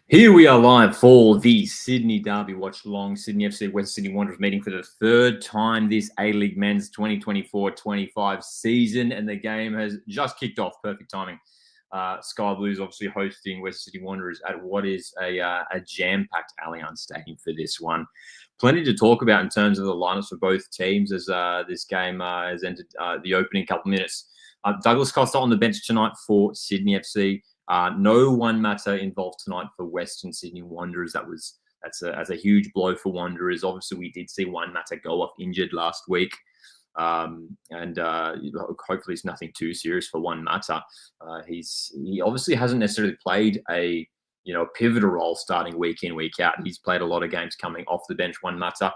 Here we are live for the Sydney Derby Watchalong. Sydney FC West Sydney Wanderers meeting for the third time this A-League Men's 2024-25 season, and the game has just kicked off. Perfect timing. Sky Blues obviously hosting West Sydney Wanderers at what is a jam-packed Allianz Stadium for this one. Plenty to talk about in terms of the lineups for both teams as this game has entered the opening couple minutes. Douglas Costa on the bench tonight for Sydney FC. No one matter involved tonight for Western Sydney Wanderers. That's a huge blow for Wanderers. Obviously, we did see one matter go off injured last week, and hopefully it's nothing too serious for one matter. He obviously hasn't necessarily played a pivotal role starting week in, week out. He's played a lot of games coming off the bench, one matter,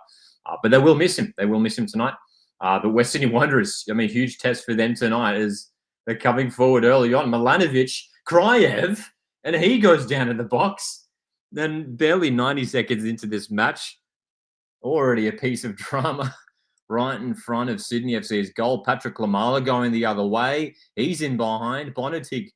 but they will miss him. They will miss him tonight. But West Sydney Wanderers, huge test for them tonight as they're coming forward early on. Milanovic, Kryev, and he goes down in the box. Then barely 90 seconds into this match, already a piece of drama right in front of Sydney FC's goal. Patrick Lamala going the other way. He's in behind. Bonatig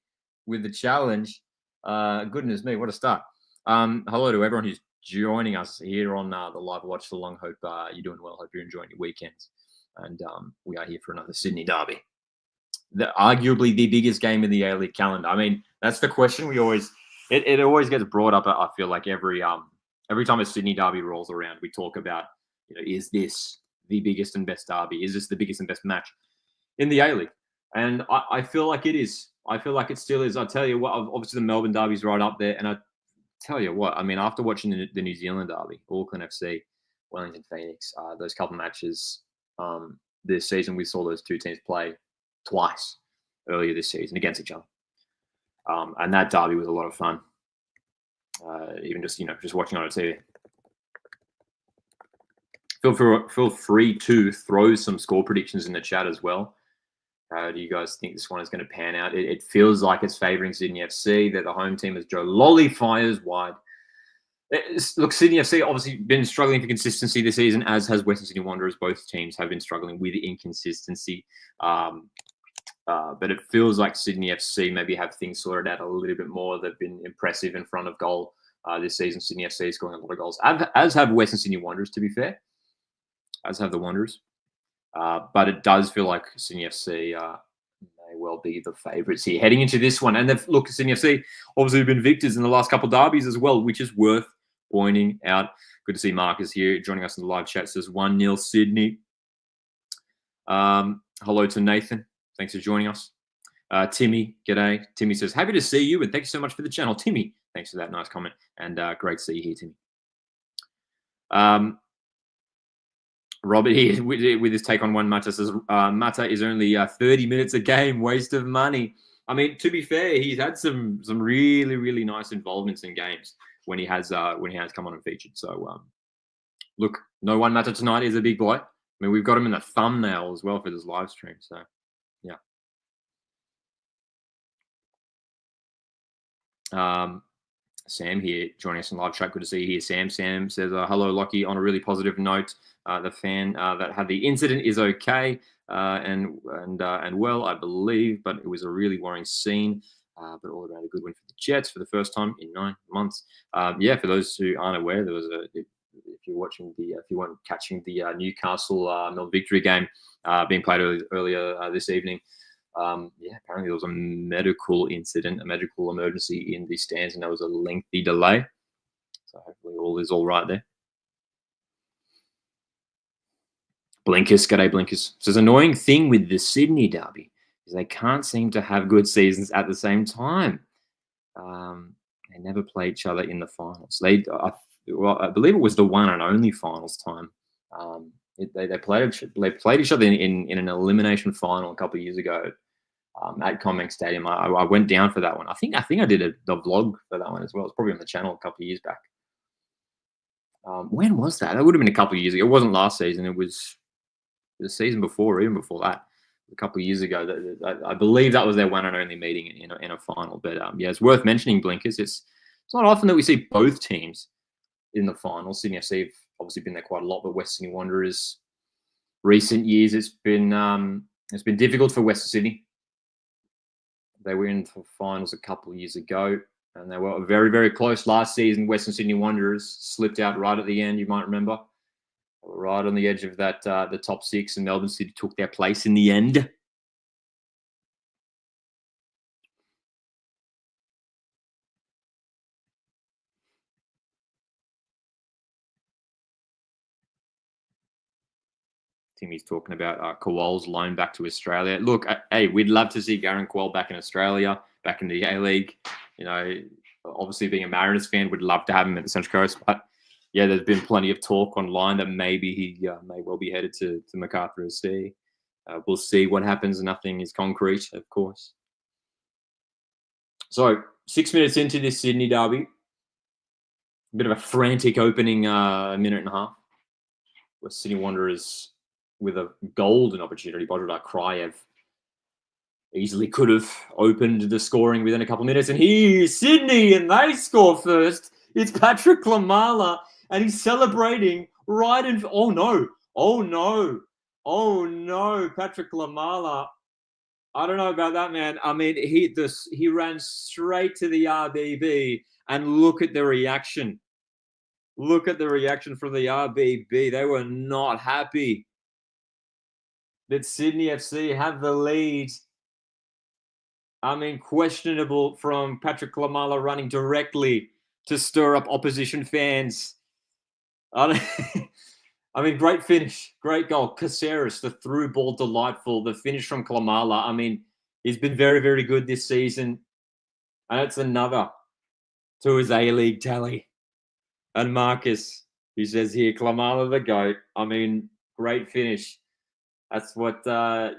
with the challenge. Goodness me, what a start. Hello to everyone who's joining us here on the live watch along. Hope you're doing well. Hope you're enjoying your weekends. And we are here for another Sydney Derby. Arguably the biggest game in the A-League calendar. That's the question we always it always gets brought up. I feel like every time a Sydney Derby rolls around, we talk about, is this the biggest and best derby? Is this the biggest and best match in the A-League? And I feel like it is. I feel like it still is. I tell you what, obviously the Melbourne Derby's right up there. And I tell you what, after watching the New Zealand Derby, Auckland FC, Wellington Phoenix, those couple matches this season, we saw those two teams play twice earlier this season against each other, and that derby was a lot of fun. Even just watching on a TV. Feel free to throw some score predictions in the chat as well. Do you guys think this one is going to pan out? It feels like it's favouring Sydney FC. That the home team as Joe Lolly fires wide. Look, Sydney FC obviously been struggling for consistency this season, as has Western Sydney Wanderers. Both teams have been struggling with inconsistency. But it feels like Sydney FC maybe have things sorted out a little bit more. They've been impressive in front of goal this season. Sydney FC is scoring a lot of goals, as have Western Sydney Wanderers, to be fair, as have the Wanderers. But it does feel like Sydney FC may well be the favourites here heading into this one. And look, Sydney FC obviously have been victors in the last couple of derbies as well, which is worth pointing out. Good to see Marcus here joining us in the live chat. Says 1-0 Sydney. Hello to Nathan. Thanks for joining us. Timmy, g'day. Timmy says, happy to see you, and thank you so much for the channel. Timmy, thanks for that nice comment, and great to see you here, Timmy. Robert here with his take on one Mata says, Mata is only 30 minutes a game, waste of money. To be fair, he's had some really, really nice involvements in games when he has come on and featured. So, look, no one Mata tonight is a big boy. We've got him in the thumbnail as well for this live stream. So, yeah. Sam here joining us in live chat. Good to see you here, Sam. Sam says, hello, Lockie. On a really positive note, the fan that had the incident is okay and well, I believe, but it was a really worrying scene. But all around a good win for the Jets for the first time in 9 months. Yeah, for those who aren't aware, there was if you weren't catching the Newcastle Melbourne victory game being played earlier this evening. Apparently there was a medical incident, a medical emergency in the stands, and there was a lengthy delay. So hopefully all is all right there. Blinkers, g'day Blinkers. So there's an annoying thing with the Sydney Derby is they can't seem to have good seasons at the same time. They never play each other in the finals. I believe it was the one and only finals time. They played each other in an elimination final a couple of years ago at CommBank Stadium. I went down for that one. I think I did the vlog for that one as well. It's probably on the channel a couple of years back. When was that? That would have been a couple of years ago. It wasn't last season. It was the season before, or even before that, a couple of years ago. I believe that was their one and only meeting in a final. But yeah, it's worth mentioning, Blinkers. It's not often that we see both teams in the final. Sydney FC have obviously been there quite a lot, but West Sydney Wanderers recent years it's been difficult for Western Sydney. They were in the finals a couple of years ago. And they were very, very close last season. Western Sydney Wanderers slipped out right at the end, you might remember. Right on the edge of that, the top 6, and Melbourne City took their place in the end. Timmy's talking about Kowal's loan back to Australia. Look, hey, we'd love to see Garen Kowal back in Australia, back in the A-League. You know, obviously being a Mariners fan, would love to have him at the Central Coast. But yeah, there's been plenty of talk online that maybe he may well be headed to MacArthur SC. We'll see what happens. Nothing is concrete, of course. So 6 minutes into this Sydney derby, a bit of a frantic opening minute and a half. Where Sydney Wanderers with a golden opportunity. Bodrodar Kraev easily could have opened the scoring within a couple of minutes. And here's Sydney, and they score first. It's Patrick Klimala, and he's celebrating right in... Oh, no. Oh, no. Oh, no. Patrick Klimala. I don't know about that, man. I mean, he ran straight to the RBB, and look at the reaction. Look at the reaction from the RBB. They were not happy that Sydney FC have the lead. I mean, questionable from Patrick Klimala running directly to stir up opposition fans. I mean, great finish, great goal. Caceres, the through ball, delightful. The finish from Klimala. I mean, he's been very, very good this season. And it's another to his A-League tally. And Marcus, he says here, Klimala the GOAT. I mean, great finish. That's what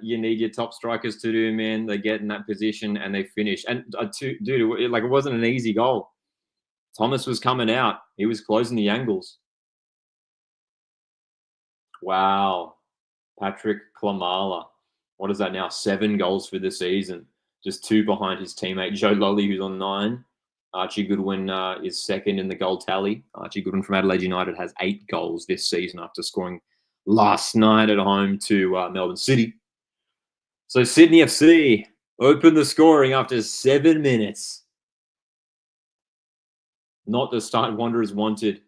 you need your top strikers to do, man. They get in that position and they finish. And dude, like, it wasn't an easy goal. Thomas was coming out. He was closing the angles. Wow. Patrick Klimala. What is that now? 7 goals for the season. Just 2 behind his teammate, Joe Lolly, who's on 9. Archie Goodwin is second in the goal tally. Archie Goodwin from Adelaide United has 8 goals this season after scoring last night at home to Melbourne City. So Sydney FC opened the scoring after 7 minutes. Not the start Wanderers wanted.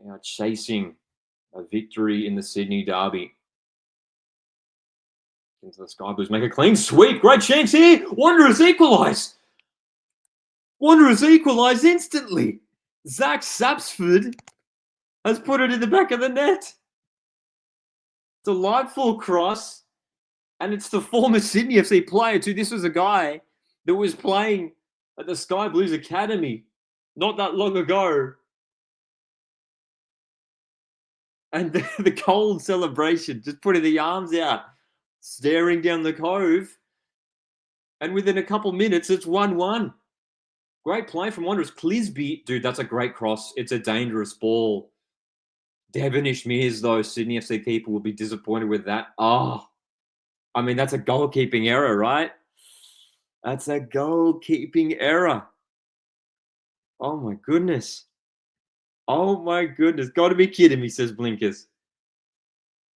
They are chasing a victory in the Sydney derby. Into the Sky Blues, make a clean sweep. Great chance here. Wanderers equalise. Wanderers equalise instantly. Zach Sapsford has put it in the back of the net. Delightful cross. And it's the former Sydney FC player too. This was a guy that was playing at the Sky Blues Academy not that long ago. And the cold celebration, just putting the arms out, staring down the cove. And within a couple minutes, it's 1-1. Great play from Wanderers. Clisby, dude, that's a great cross. It's a dangerous ball. Devonish Mears, though, Sydney FC keeper will be disappointed with that. Oh, I mean, that's a goalkeeping error, right? That's a goalkeeping error. Oh, my goodness. Oh, my goodness. Got to be kidding me, says Blinkers.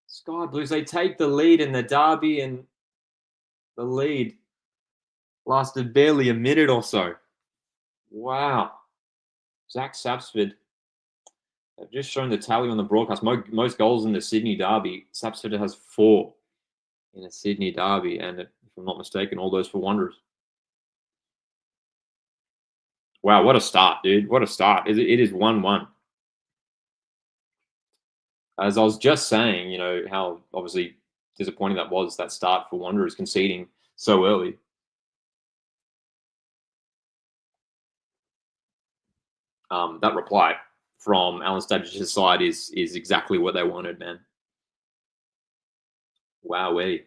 Sky Blues, they take the lead in the derby, and the lead lasted barely a minute or so. Wow. Zach Sapsford. They've just shown the tally on the broadcast. Most goals in the Sydney derby. Sapsford has 4 in a Sydney derby. And if I'm not mistaken, all those for Wanderers. Wow, what a start, dude. What a start. It is 1-1. As I was just saying, you know, how obviously disappointing that was, that start for Wanderers conceding so early. That reply from Alan Stabbich's side is exactly what they wanted, man. Wowee.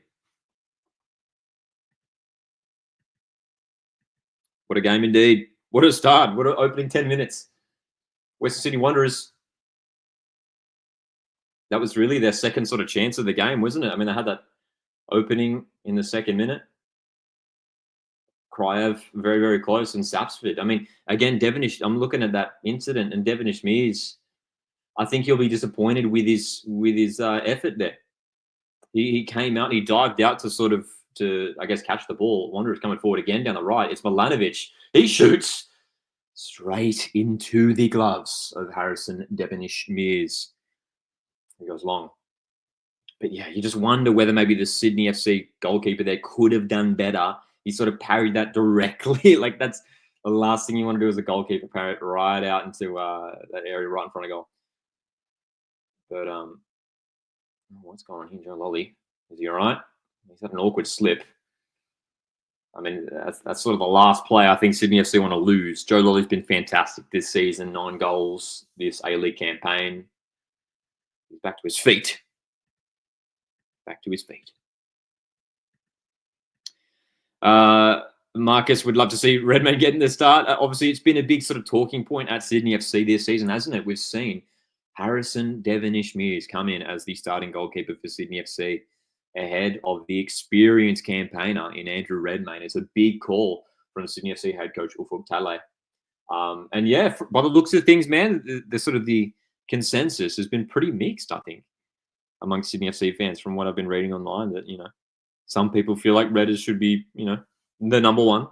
What a game indeed. What a start. What an opening 10 minutes. Western Sydney Wanderers, that was really their second sort of chance of the game, wasn't it? I mean, they had that opening in the second minute. Kraev very, very close, and Sapsford. I mean, again, Devonish, I'm looking at that incident, and Devonish Mears, I think he'll be disappointed with his effort there. He came out, he dived out to I guess, catch the ball. Wanderers coming forward again down the right. It's Milanovic. He shoots. Straight into the gloves of Harrison Devonish Mears. He goes long. But yeah, you just wonder whether maybe the Sydney FC goalkeeper there could have done better. He sort of parried that directly. Like, that's the last thing you want to do as a goalkeeper, parry it right out into that area right in front of goal. But what's going on here, Joe Lolly? Is he all right? He's had an awkward slip. I mean, that's sort of the last play I think Sydney FC want to lose. Joe Lolly's been fantastic this season, 9 goals this A-League campaign. He's back to his feet. Back to his feet. Marcus would love to see Redmayne getting the start. Obviously, it's been a big sort of talking point at Sydney FC this season, hasn't it? We've seen Harrison Devonish Mears come in as the starting goalkeeper for Sydney FC ahead of the experienced campaigner in Andrew Redmayne. It's a big call from Sydney FC head coach Ufuk Talay. And yeah, by the looks of things, man, the sort of the consensus has been pretty mixed, I think, among Sydney FC fans from what I've been reading online, that, you know, some people feel like Redders should be, you know, the number one.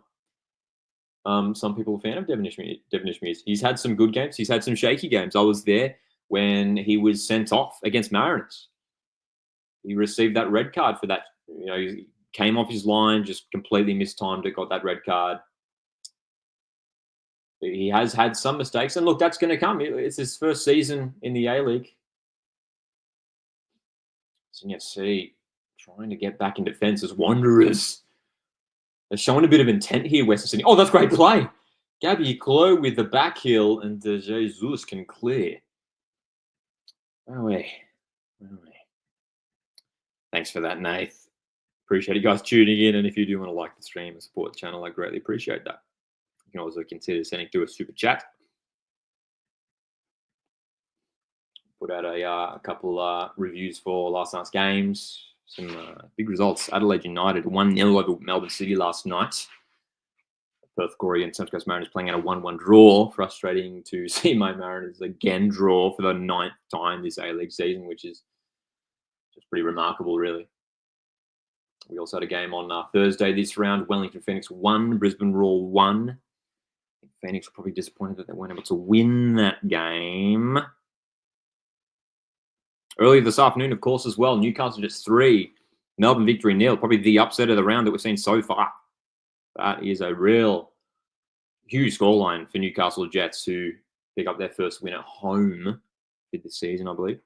Some people are a fan of Devonish Mears. He's had some good games. He's had some shaky games. I was there when he was sent off against Mariners. He received that red card for that. You know, he came off his line, just completely mistimed it, got that red card. He has had some mistakes. And look, that's going to come. It's his first season in the A-League. Sydney FC trying to get back in defence as Wanderers. They're showing a bit of intent here, Western Sydney. Oh, that's great play. Gabby Clo with the back heel, and Jesus can clear. Oh, wait. Thanks for that, Nath. Appreciate you guys tuning in. And if you do want to like the stream and support the channel, I greatly appreciate that. You can also consider sending through a super chat. Put out a couple reviews for last night's games. Some big results. Adelaide United 1-0 over Melbourne City last night. Perth Glory and Central Coast Mariners playing out a 1-1 draw. Frustrating to see my Mariners again draw for the 9th time this A-League season, which is just pretty remarkable, really. We also had a game on Thursday this round. Wellington Phoenix 1, Brisbane Roar 1. Phoenix were probably disappointed that they weren't able to win that game. Earlier this afternoon, of course, as well, Newcastle just 3, Melbourne victory 0. Probably the upset of the round that we've seen so far. That is a real huge scoreline for Newcastle Jets, who pick up their first win at home this season, I believe.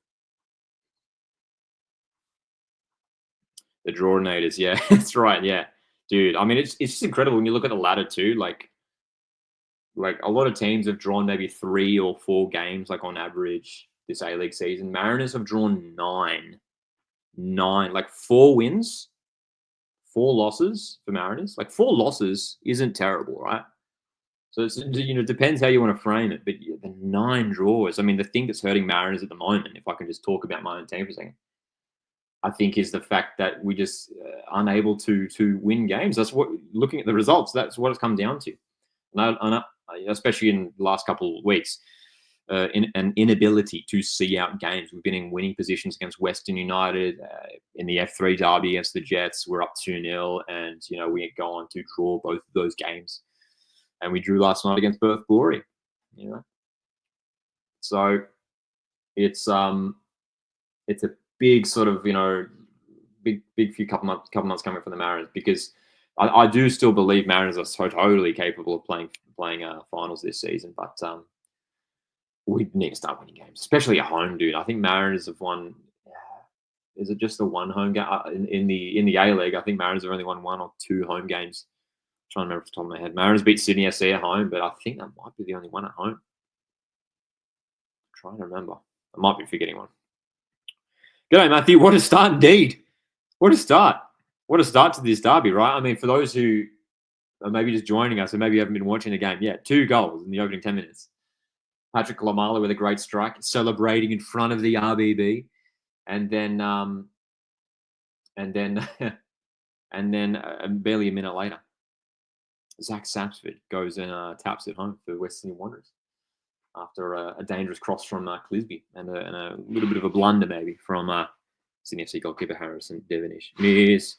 The Drawinators, yeah, that's right, yeah. Dude, I mean, it's just incredible when you look at the ladder too. Like a lot of teams have drawn maybe 3 or 4 games, like on average, this A-League season. Mariners have drawn 9. 9, like 4 wins, 4 losses for Mariners. Like 4 losses isn't terrible, right? So it's, you know, it depends how you want to frame it. But the 9 draws, I mean, the thing that's hurting Mariners at the moment, if I can just talk about my own team for a second, I think is the fact that we just unable to win games. That's what, looking at the results, that's what it's come down to. And especially in the last couple of weeks. An inability to see out games. We've been in winning positions against Western United, in the F3 derby against the Jets. We're up 2-0, and you know we go on to draw both of those games, and we drew last night against Perth Glory. You know, so it's a big sort of, you know, big few couple months coming from the Mariners, because I do still believe Mariners are so totally capable of playing finals this season, but we need to start winning games, especially at home, dude. I think Mariners have won. Is it just the one home game in the A-League? I think Mariners have only won 1 or 2 home games. I'm trying to remember off the top of my head. Mariners beat Sydney FC at home, but I think that might be the only one at home. I'm trying to remember. I might be forgetting one. G'day, Matthew. What a start indeed. What a start. What a start to this derby, right? I mean, for those who are maybe just joining us and maybe haven't been watching the game yet, 2 goals in the opening 10 minutes. Patrick Lamala with a great strike, celebrating in front of the RBB, and then barely a minute later, Zach Sapsford goes and taps it home for West Sydney Wanderers after a dangerous cross from Clisby and a little bit of a blunder maybe from Sydney FC goalkeeper Harrison Devonish Mears.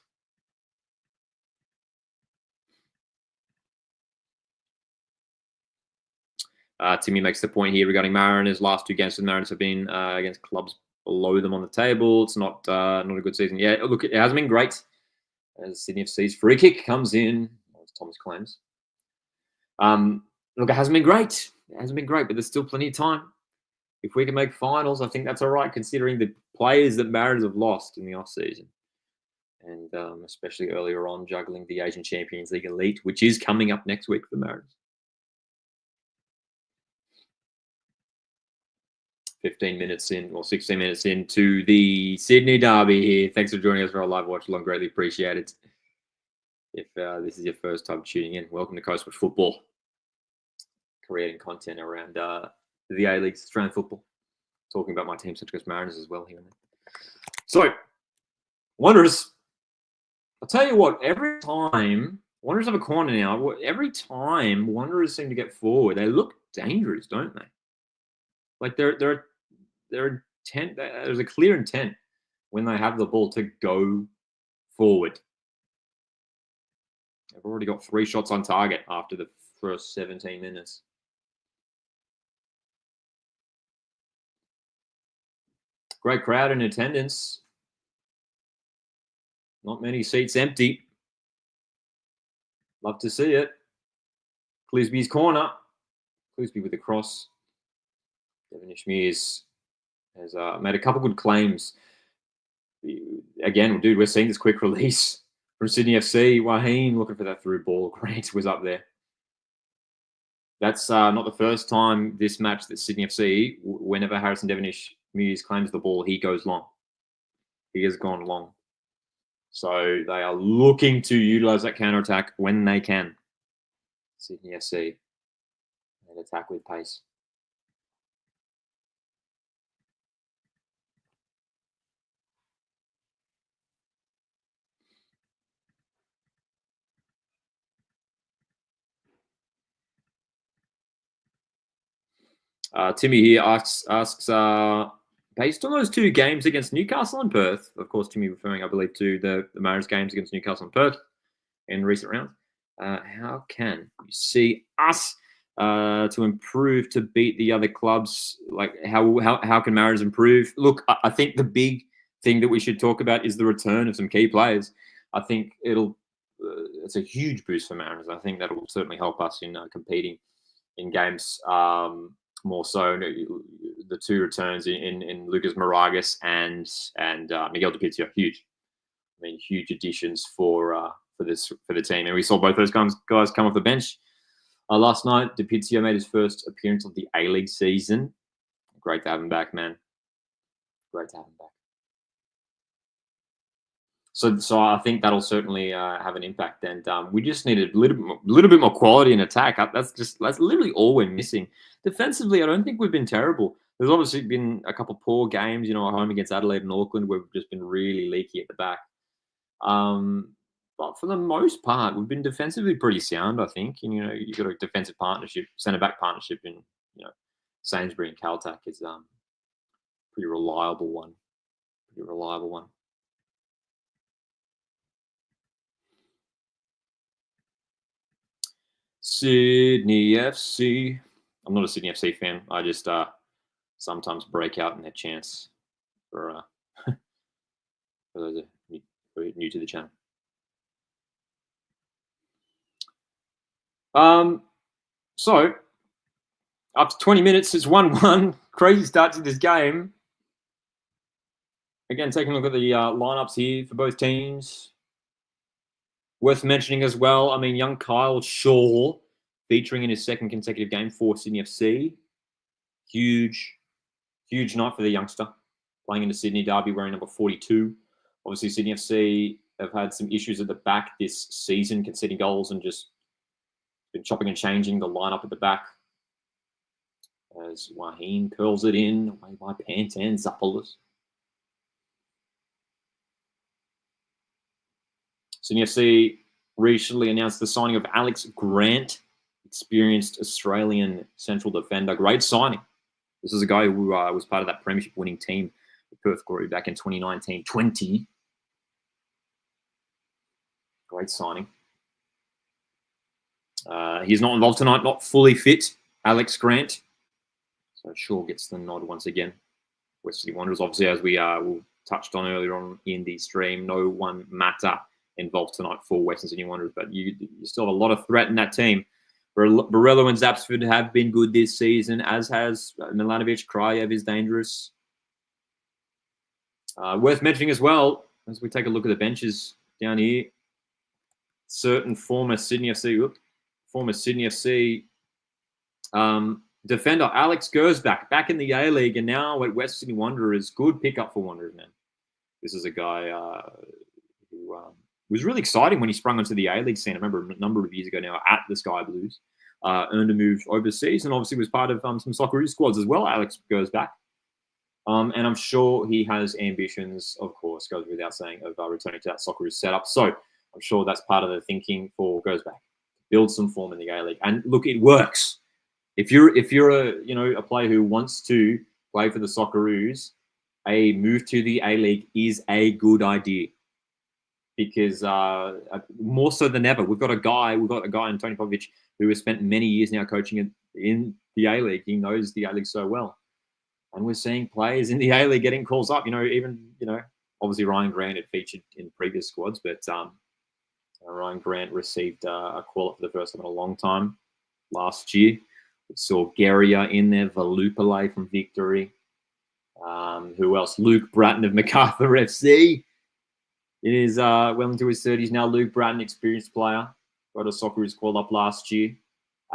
Timmy makes the point here regarding Mariners. Last 2 games for the Mariners have been against clubs below them on the table. It's not a good season. Yeah, look, it hasn't been great. As Sydney FC's free kick comes in, as Thomas claims. Look, it hasn't been great. It hasn't been great, but there's still plenty of time. If we can make finals, I think that's all right, considering the players that Mariners have lost in the off-season. And especially earlier on, juggling the Asian Champions League Elite, which is coming up next week for the Mariners. 15 minutes in, or 16 minutes into the Sydney Derby here. Thanks for joining us for our live watch along. Greatly appreciate it. If this is your first time tuning in, welcome to Coast Watch Football. Creating content around the A-League, Australian football. Talking about my team, Central Coast Mariners, as well here and there. So, Wanderers. I'll tell you what, every time, Wanderers have a corner now, every time Wanderers seem to get forward, they look dangerous, don't they? Like they're intent, there's a clear intent when they have the ball to go forward. They've already got 3 shots on target after the first 17 minutes. Great crowd in attendance. Not many seats empty. Love to see it. Clisby's corner. Clisby with the cross. Devonish Mears has made a couple good claims. Again, dude, we're seeing this quick release from Sydney FC. Waheen looking for that through ball. Grant was up there. That's not the first time this match that Sydney FC, whenever Harrison Devonish Mears claims the ball, he goes long. He has gone long. So they are looking to utilize that counter-attack when they can. Sydney FC. And attack with pace. Timmy here asks based on those 2 games against Newcastle and Perth, of course, Timmy referring, I believe, to the Mariners games against Newcastle and Perth in recent rounds, how can you see us to improve to beat the other clubs? Like, how can Mariners improve? Look, I think the big thing that we should talk about is the return of some key players. I think it's a huge boost for Mariners. I think that will certainly help us in competing in games. More so, the 2 returns in Lucas Moragas and Miguel DiPizio, huge. I mean, huge additions for the team. And we saw both those guys come off the bench last night. DiPizio made his first appearance of the A-League season. Great to have him back, man. Great to have him back. So I think that'll certainly have an impact, and we just need a little bit more quality in attack. That's literally all we're missing. Defensively, I don't think we've been terrible. There's obviously been a couple poor games, at home against Adelaide and Auckland, where we've just been really leaky at the back. But for the most part, we've been defensively pretty sound, I think. And you've got a defensive partnership, centre back partnership in Sainsbury and Caltac is pretty reliable one. Sydney FC. I'm not a Sydney FC fan. I just sometimes break out in their chants for those who are new to the channel. So up to 20 minutes, it's 1-1. Crazy start to this game. Again, taking a look at the lineups here for both teams. Worth mentioning as well, I mean, young Kyle Shaw featuring in his 2nd consecutive game for Sydney FC. Huge night for the youngster. Playing in the Sydney Derby wearing number 42. Obviously, Sydney FC have had some issues at the back this season, conceding goals and just been chopping and changing the lineup at the back. As Waheen curls it in, away by Pantan Zappolis. Sydney FC recently announced the signing of Alex Grant, experienced Australian central defender. Great signing. This is a guy who was part of that premiership winning team, the Perth Glory, back in 2019-20. Great signing. He's not involved tonight, not fully fit. Alex Grant. So Shaw gets the nod once again. West Sydney Wanderers, obviously, as we touched on earlier on in the stream, no one matter involved tonight for Western Sydney Wanderers, but you still have a lot of threat in that team. Borello and Zapsford have been good this season, as has Milanovic. Krajev is dangerous. Worth mentioning as well, as we take a look at the benches down here, certain former Sydney FC defender Alex Gersbach back in the A-League and now at West Sydney Wanderers. Good pickup for Wanderers, man. This is a guy who was really exciting when he sprung onto the A-League scene. I remember a number of years ago now at the Sky Blues. Earned a move overseas and obviously was part of some Socceroos squads as well, Alex Gersbach. And I'm sure he has ambitions, of course, goes without saying, of returning to that Socceroos setup. So I'm sure that's part of the thinking for Gersbach. Build some form in the A-League. And look, it works. If you're a player who wants to play for the Socceroos, a move to the A-League is a good idea because more so than ever, we've got a guy in Tony Popovic who has spent many years now coaching in the A-League. He knows the A-League so well, and we're seeing players in the A-League getting calls up. Obviously Ryan Grant had featured in previous squads, but Ryan Grant received a call up for the first time in a long time last year. We saw Guerrier in there, Valupale from Victory. Who else? Luke Bratton of MacArthur FC. It is well into his 30s now. Luke Bratton, experienced player. Got a Socceroos call up last year.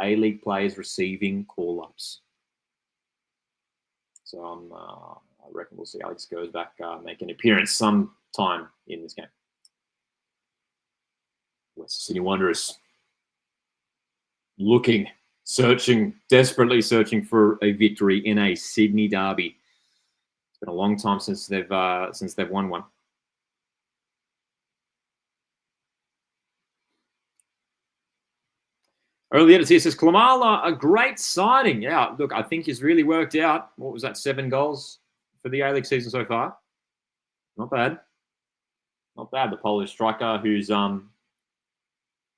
A-League players receiving call-ups. So I reckon we'll see Alex Gersbach make an appearance sometime in this game. West Sydney Wanderers desperately searching for a victory in a Sydney derby. It's been a long time since they've won one. Early edits here says Klamala, a great signing. Yeah, look, I think he's really worked out. What was that? 7 goals for the A-League season so far. Not bad. Not bad. The Polish striker, who's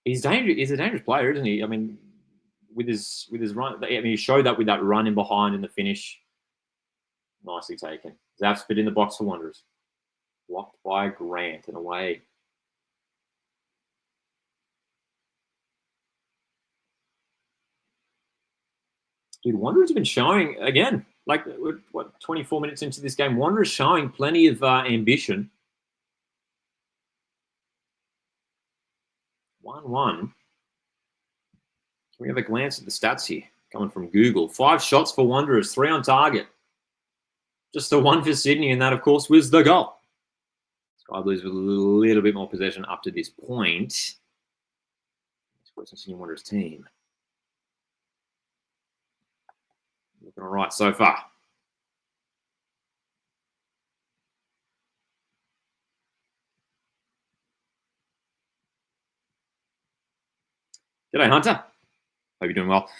he's dangerous. He's a dangerous player, isn't he? I mean, with his run, I mean, he showed that with that run in behind in the finish. Nicely taken. Zapspit in the box for Wanderers. Blocked by Grant and away. Dude, Wanderers have been showing, again, like, 24 minutes into this game, Wanderers showing plenty of ambition. 1-1. Can we have a glance at the stats here? Coming from Google. 5 shots for Wanderers, 3 on target. Just the 1 for Sydney, and that, of course, was the goal. Sky Blues with a little bit more possession up to this point. It's Western Sydney Wanderers team. Looking all right so far. G'day, Hunter. Hope you're doing well.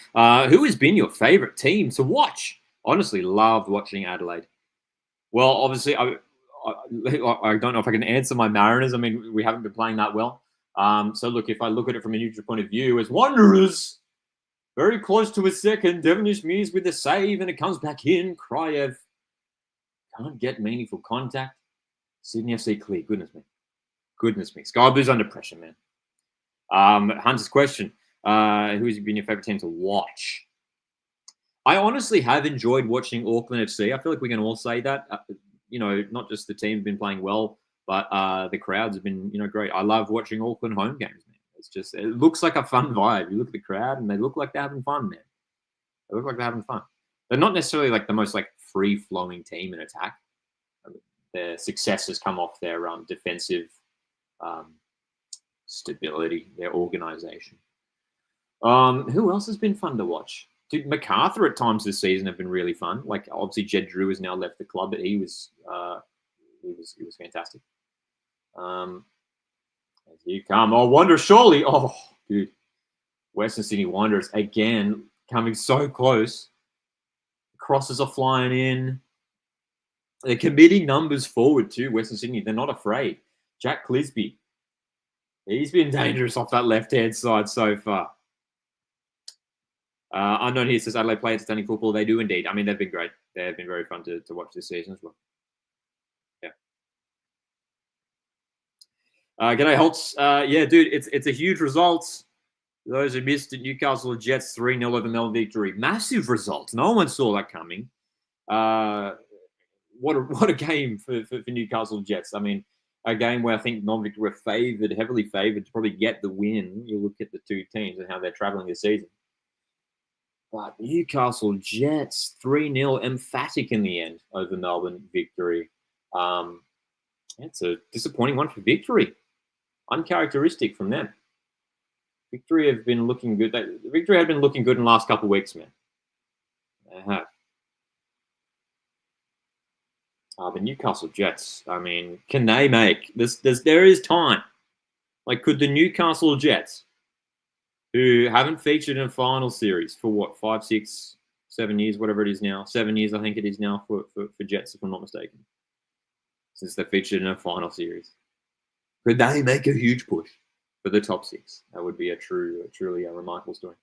Who has been your favourite team to watch? Honestly, loved watching Adelaide. Well, obviously, I don't know if I can answer my Mariners. I mean, we haven't been playing that well. So, look, if I look at it from a neutral point of view, as Wanderers, very close to a second. Devonish Mears with the save, and it comes back in. Krajev can't get meaningful contact. Sydney FC clear. Goodness me. Goodness me. Sky Blues under pressure, man. Hunter's question. Who has been your favourite team to watch? I honestly have enjoyed watching Auckland FC. I feel like we can all say that. Not just the team have been playing well, but the crowds have been, great. I love watching Auckland home games, man. It looks like a fun vibe. You look at the crowd and they look like they're having fun, man. They look like they're having fun. They're not necessarily like the most free-flowing team in attack. Their success has come off their defensive stability, their organisation. Who else has been fun to watch? Dude, MacArthur at times this season have been really fun. Like, obviously Jed Drew has now left the club, but he was fantastic. As you come. Oh, Wanderers, surely. Oh, dude. Western Sydney Wanderers, again, coming so close. Crosses are flying in. They're committing numbers forward too, Western Sydney. They're not afraid. Jack Clisby. He's been dangerous off that left-hand side so far. Unknown here says Adelaide play outstanding football. They do indeed. I mean, they've been great. They've been very fun to watch this season as well. Yeah. G'day, Holtz. Yeah, dude, it's a huge result. Those who missed it, Newcastle Jets 3-0 over Melbourne victory. Massive result. No one saw that coming. What a game for Newcastle Jets. I mean, a game where I think non-victory were heavily favoured to probably get the win. You look at the two teams and how they're travelling this season. But Newcastle Jets 3-0, emphatic in the end over Melbourne victory. It's a disappointing one for victory. Uncharacteristic from them. Victory have been looking good. Victory had been looking good in the last couple of weeks, man. They have. The Newcastle Jets, I mean, can they make this? There is time. Like, could the Newcastle Jets, who haven't featured in a final series for what, 5, 6, 7 years, whatever it is now, 7 years, I think it is now for Jets, if I'm not mistaken, since they featured in a final series, could they make a huge push for the top 6? That would be truly a remarkable story.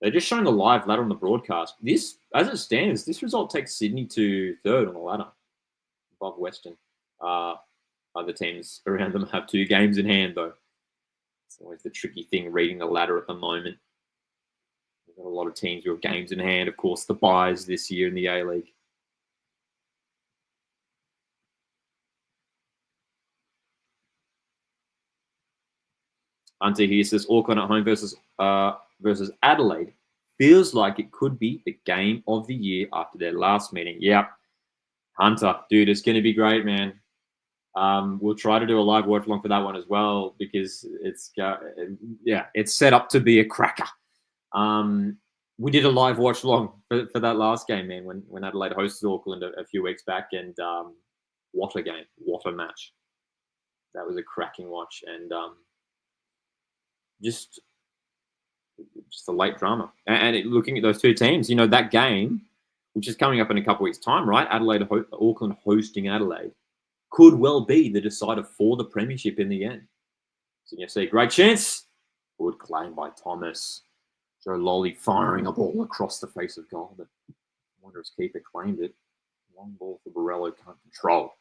They're just showing a live ladder on the broadcast. This, as it stands, this result takes Sydney to 3rd on the ladder, above Western. Other teams around them have 2 games in hand, though. It's always the tricky thing reading the ladder at the moment. We've got a lot of teams who have games in hand. Of course, the buys this year in the A-League. Hunter here says Auckland at home versus Adelaide feels like it could be the game of the year after their last meeting. Yep. Hunter, dude, it's going to be great, man. We'll try to do a live watch along for that one as well because it's set up to be a cracker. We did a live watch along for that last game, man, when Adelaide hosted Auckland a few weeks back, and what a game, what a match. That was a cracking watch, and just a late drama. And looking at those two teams, you know, that game, which is coming up in a couple of weeks' time, right? Auckland hosting Adelaide, could well be the decider for the premiership in the end. So you see, great chance. Good claim by Thomas. Joe Lolly firing a ball across the face of goal, but I wonder if keeper claimed it. Long ball for Borrello, can't control.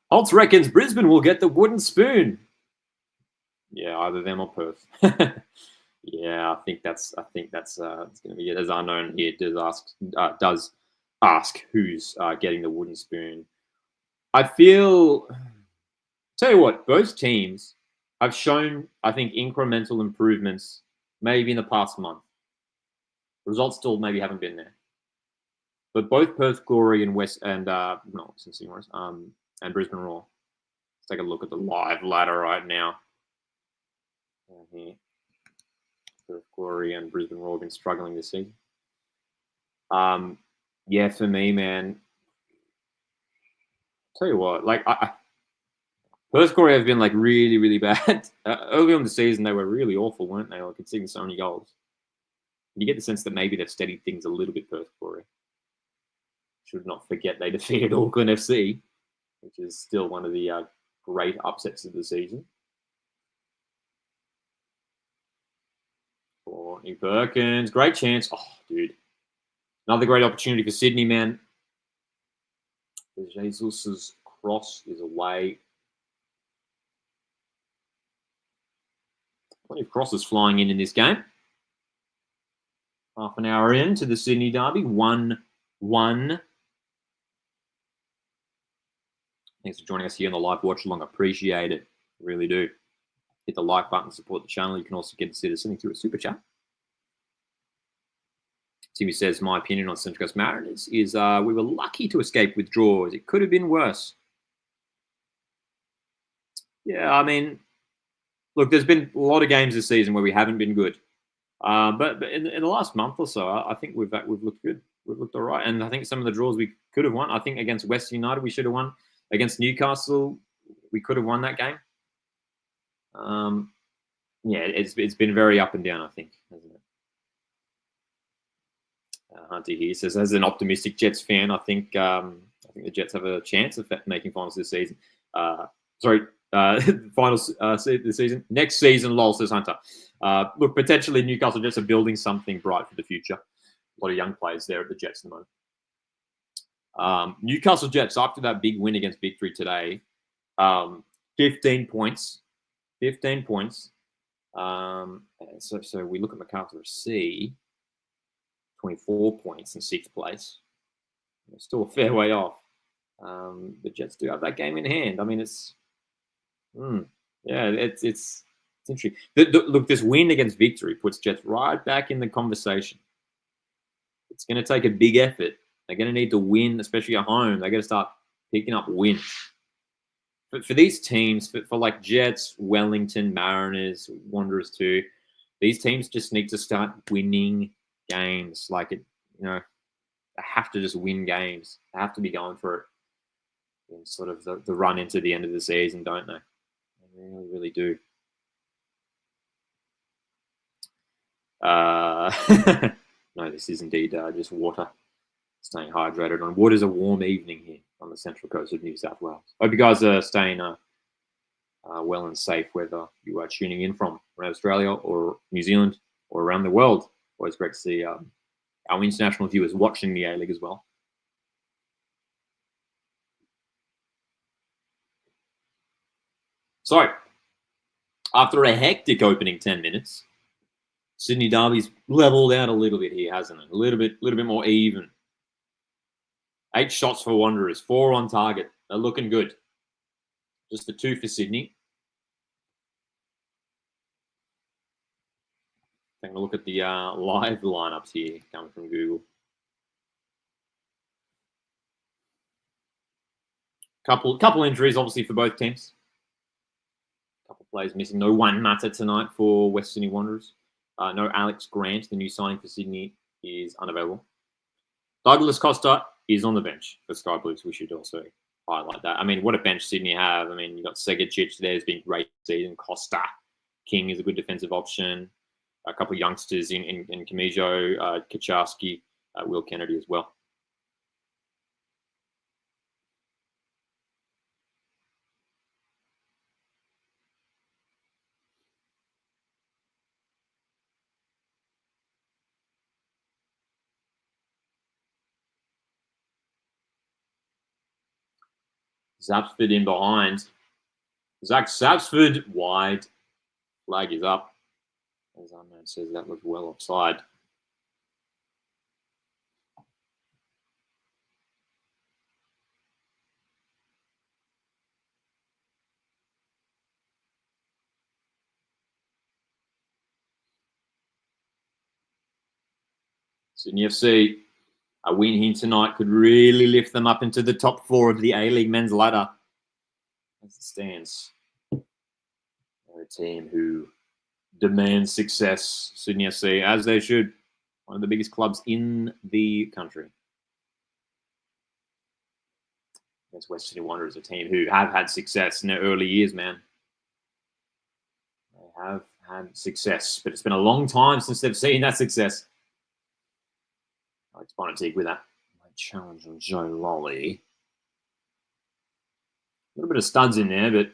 Holtz reckons Brisbane will get the wooden spoon. Yeah, either them or Perth. Yeah, I think that's it's going to be it. As Unknown here does ask who's getting the wooden spoon. I feel, tell you what, both teams have shown, I think, incremental improvements maybe in the past month. Results still maybe haven't been there, but both Perth Glory and Brisbane Raw. Let's take a look at the live ladder right now. Here. Perth Glory and Brisbane Raw have been struggling this season. Yeah, for me, man. Tell you what, like Perth Glory have been like really, really bad. Early on in the season, they were really awful, weren't they? Like conceding so many goals. You get the sense that maybe they've steadied things a little bit. Perth Glory. Should not forget they defeated Auckland FC, which is still one of the great upsets of the season. Courtney Perkins, great chance. Oh, dude. Another great opportunity for Sydney, man. Jesus' cross is away. Plenty of crosses flying in this game. Half an hour into the Sydney derby. 1-1. Thanks for joining us here on the live watch along. Appreciate it. Really do. Hit the like button to support the channel. You can also consider sending through a super chat. Timmy says, my opinion on Central Coast Mariners is we were lucky to escape withdrawals. It could have been worse. Yeah, I mean, look, there's been a lot of games this season where we haven't been good. But in the last month or so, I think we've looked good. We've looked all right. And I think some of the draws we could have won. I think against Western United, we should have won. Against Newcastle, we could have won that game. Yeah, it's been very up and down, I think, hasn't it? Hunter here says, as an optimistic Jets fan, I think the Jets have a chance of making finals this season. final this season. Next season, lol, says Hunter. Look, potentially Newcastle Jets are building something bright for the future. A lot of young players there at the Jets at the moment. Newcastle Jets, after that big win against Victory today, 15 points. 15 points. So we look at MacArthur C, 24 points in 6th place. They're still a fair way off. The Jets do have that game in hand. I mean, it's interesting. Look, this win against Victory puts Jets right back in the conversation. It's going to take a big effort. They're going to need to win, especially at home. They're going to start picking up wins. But for these teams, for like Jets, Wellington, Mariners, Wanderers too, these teams just need to start winning games. Like they have to just win games. They have to be going for it in sort of the run into the end of the season, don't they? They really, really do. No, this is indeed just water. Staying hydrated on what is a warm evening here on the central coast of New South Wales. Hope you guys are staying well and safe, whether you are tuning in from around Australia or New Zealand or around the world. Always great to see our international viewers watching the A-League as well. So, after a hectic opening 10 minutes, Sydney Derby's leveled out a little bit here, hasn't it? A little bit more even. 8 shots for Wanderers, 4 on target. They're looking good. Just the 2 for Sydney. Taking a look at the live lineups here coming from Google. Couple injuries, obviously, for both teams. Couple players missing. No Juan Mata tonight for West Sydney Wanderers. No Alex Grant, the new signing for Sydney, is unavailable. Douglas Costa is on the bench for Sky Blues. We should also highlight that. I mean, what a bench Sydney have. I mean, you've got Segicic there, has been great season. Costa King is a good defensive option. A couple of youngsters in Camijo, Kaczarski, Will Kennedy as well. Zapsford in behind. Zach Zapsford wide. Flag is up. As Unknown says, that was well offside. Sydney FC, a win here tonight could really lift them up into the top 4 of the A-League men's ladder. As it stands, they're a team who demands success, Sydney FC, as they should. One of the biggest clubs in the country. Against West Sydney Wanderers, a team who have had success in their early years, man. They have had success, but it's been a long time since they've seen that success. Alex Bonnetig with that challenge on Joe Lolly. A little bit of studs in there, but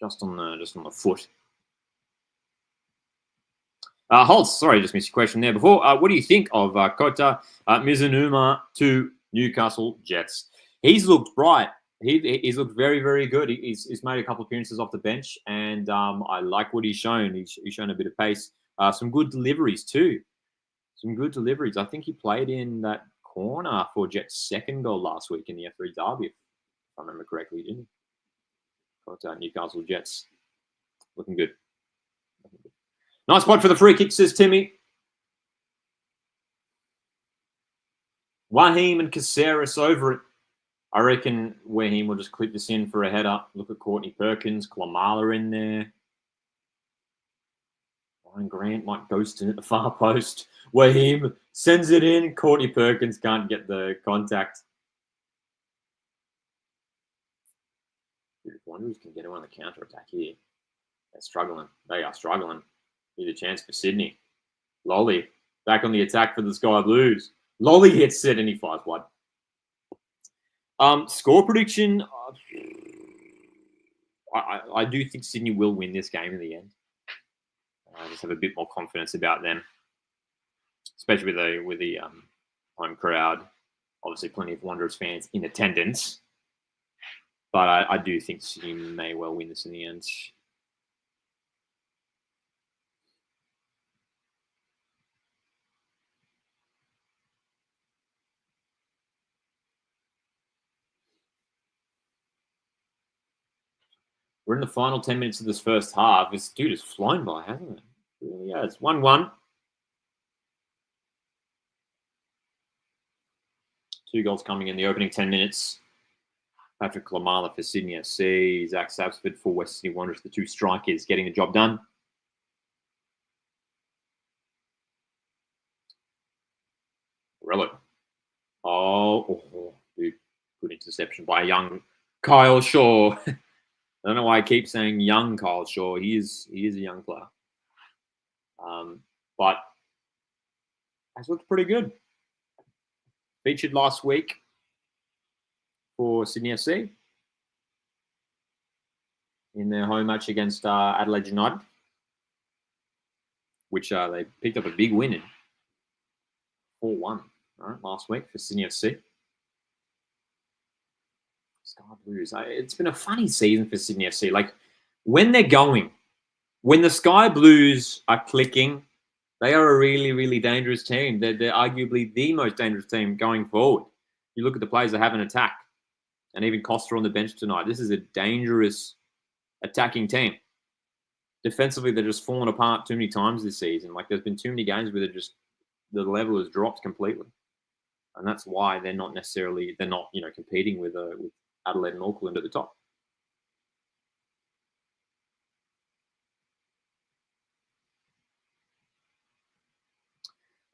just on the foot. Holtz, sorry, just missed your question there before. What do you think of Kota Mizunuma to Newcastle Jets? He's looked bright. He's looked very, very good. He's made a couple of appearances off the bench, and I like what he's shown. He's shown a bit of pace. Some good deliveries too. Some good deliveries. I think he played in that corner for Jets' second goal last week in the F3 derby, if I remember correctly, didn't he? Got Newcastle Jets. Looking good. Nice spot for the free kick, says Timmy. Waheem and Caceres over it. I reckon Waheem will just clip this in for a header. Look at Courtney Perkins, Klamala in there. Ryan Grant might ghost in at the far post. Waheem sends it in. Courtney Perkins can't get the contact. Wanderers can get on the counter-attack here. They're struggling. They are struggling. Here's a chance for Sydney. Lolly back on the attack for the Sky Blues. Lolly hits it and he flies wide. Score prediction. I do think Sydney will win this game in the end. I just have a bit more confidence about them, especially with the home crowd. Obviously, plenty of Wanderers fans in attendance. But I do think Sydney may well win this in the end. We're in the final 10 minutes of this first half. This dude has flown by, hasn't it? Yeah, it's 1-1. 2 goals coming in the opening 10 minutes. Patrick Lamala for Sydney FC. Zach Sapsford for West Sydney Wanderers. The 2 strikers getting the job done. Rello. Oh, dude. Good interception by young Kyle Shaw. I don't know why I keep saying young Kyle Shaw. He is a young player. But that's looked pretty good. Featured last week for Sydney FC in their home match against Adelaide United, which they picked up a big win in 4-1 last week for Sydney FC. Sky Blues. It's been a funny season for Sydney FC. Like, when they're going, when the Sky Blues are clicking, they are a really, really dangerous team. They're arguably the most dangerous team going forward. You look at the players that have an attack, and even Costa on the bench tonight. This is a dangerous attacking team. Defensively, they're just fallen apart too many times this season. Like, there's been too many games where the level has dropped completely, and that's why they're not competing with Adelaide and Auckland at the top.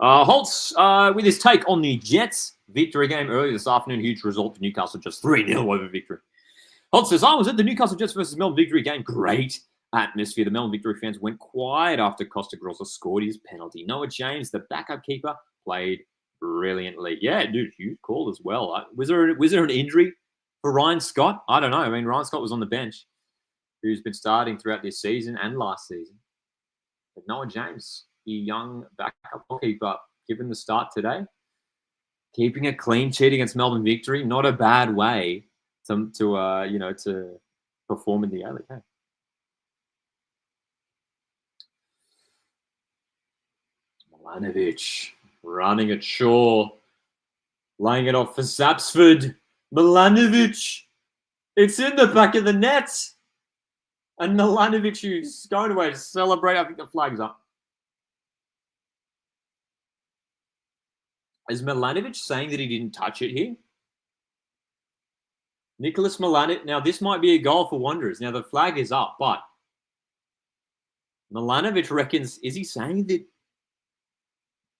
Holtz with his take on the Jets victory game earlier this afternoon. Huge result for Newcastle, just 3-0 over victory. Holtz says, I was at the Newcastle Jets versus Melbourne victory game. Great atmosphere. The Melbourne victory fans went quiet after Costa Grossa scored his penalty. Noah James, the backup keeper, played brilliantly. Yeah, dude, huge call as well. Was there an injury for Ryan Scott? I don't know. I mean, Ryan Scott was on the bench, who's been starting throughout this season and last season. But Noah James, the young backup keeper, given the start today, keeping a clean sheet against Melbourne victory, not a bad way to perform in the A-League. Hey? Milanovic running at Shaw, laying it off for Sapsford. Milanovic, it's in the back of the net, and Milanovic is going away to celebrate. I think the flag's up. Is Milanovic saying that he didn't touch it here? Nicholas Milanovic. Now, this might be a goal for Wanderers. Now, the flag is up, but Milanovic reckons, is he saying that?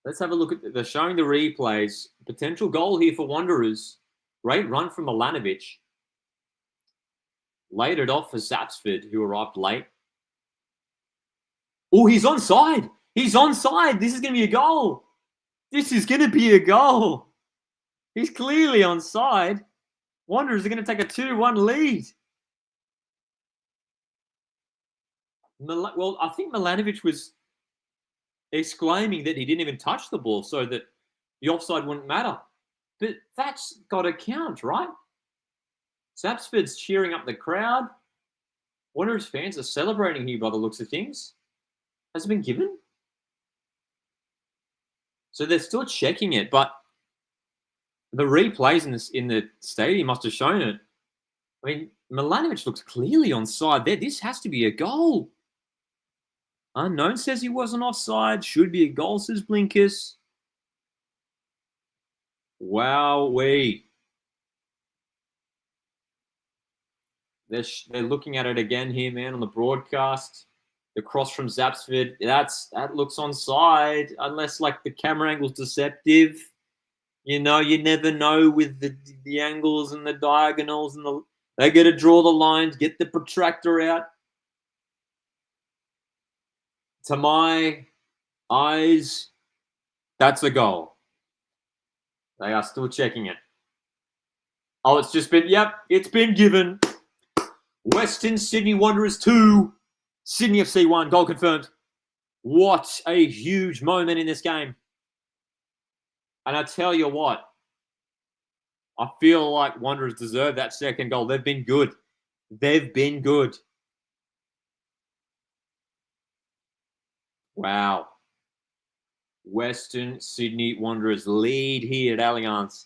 Let's have a look at they're showing the replays. Potential goal here for Wanderers. Great run from Milanovic. Laid it off for Sapsford, who arrived late. Oh, he's onside. He's onside. This is going to be a goal. This is going to be a goal. He's clearly onside. Wanderers are going to take a 2-1 lead. Well, I think Milanovic was exclaiming that he didn't even touch the ball so that the offside wouldn't matter. But that's got to count, right? Sapsford's cheering up the crowd. Wanderers fans are celebrating here by the looks of things. Has it been given? So they're still checking it, but the replays in the stadium must have shown it. I mean, Milanovic looks clearly onside there. This has to be a goal. Unknown says he wasn't offside. Should be a goal, says Blinkus. Wowee. They're looking at it again here, man, on the broadcast. The cross from Sapsford, that looks onside, unless like the camera angle's deceptive. You know, you never know with the angles and the diagonals and they got to draw the lines, get the protractor out. To my eyes, that's a goal. They are still checking it. Oh, it's just been, yep, it's been given. Western Sydney Wanderers 2, Sydney FC 1. Goal confirmed. What a huge moment in this game. And I tell you what, I feel like Wanderers deserve that second goal. They've been good. They've been good. Wow. Western Sydney Wanderers lead here at Allianz.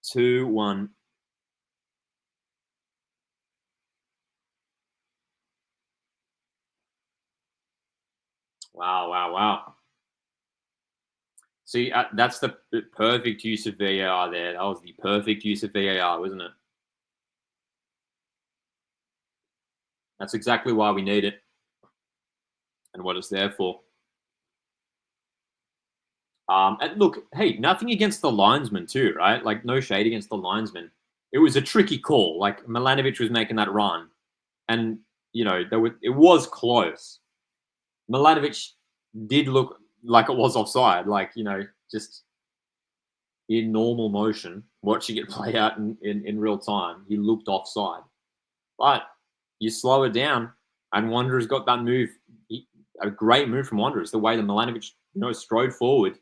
2-1. Wow. See, that's the perfect use of VAR there. That was the perfect use of VAR, wasn't it? That's exactly why we need it and what it's there for. And look, hey, nothing against the linesman too, right? Like, no shade against the linesman. It was a tricky call. Like, Milanovic was making that run. And, you know, it was close. Milanovic did look like it was offside. Like, you know, just in normal motion, watching it play out in real time, he looked offside. But you slow it down, and Wanderers got that move. A great move from Wanderers, the way that Milanovic, you know, strode forward,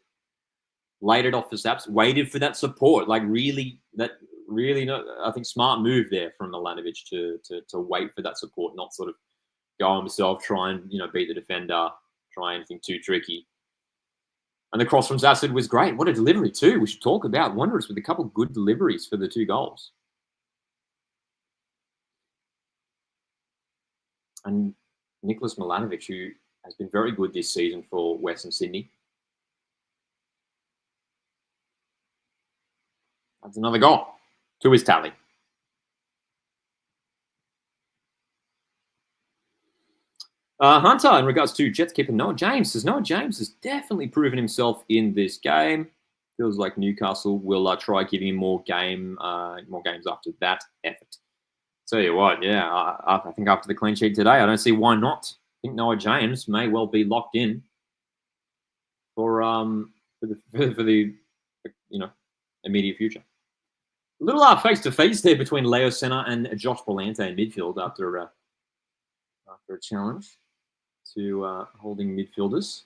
laid it off for Saps, waited for that support. Like, really, I think, smart move there from Milanovic to wait for that support, not sort of go himself, try and, you know, beat the defender, try anything too tricky. And the cross from Zassid was great. What a delivery too. We should talk about Wanderers with a couple of good deliveries for the 2 goals. And Nicholas Milanovic, who has been very good this season for Western Sydney. That's another goal to his tally. Hunter, in regards to Jets keeper Noah James, says Noah James has definitely proven himself in this game. Feels like Newcastle will try giving him more games after that effort. Tell you what, yeah, I think after the clean sheet today, I don't see why not. I think Noah James may well be locked in for the you know, immediate future. A little face-to-face there between Leo Senna and Josh Bolante in midfield after a challenge to holding midfielders.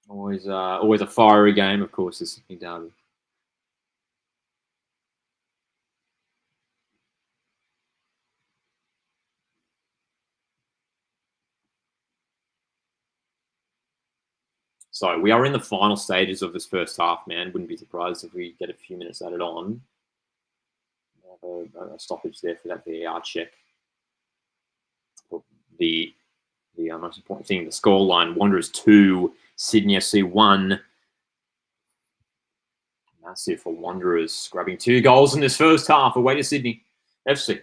Always a fiery game, of course, this Sydney derby. So we are in the final stages of this first half, man. Wouldn't be surprised if we get a few minutes added on. A stoppage there for that VAR check. The most important thing, the scoreline: Wanderers 2, Sydney FC 1. Massive for Wanderers, grabbing 2 goals in this first half away to Sydney FC.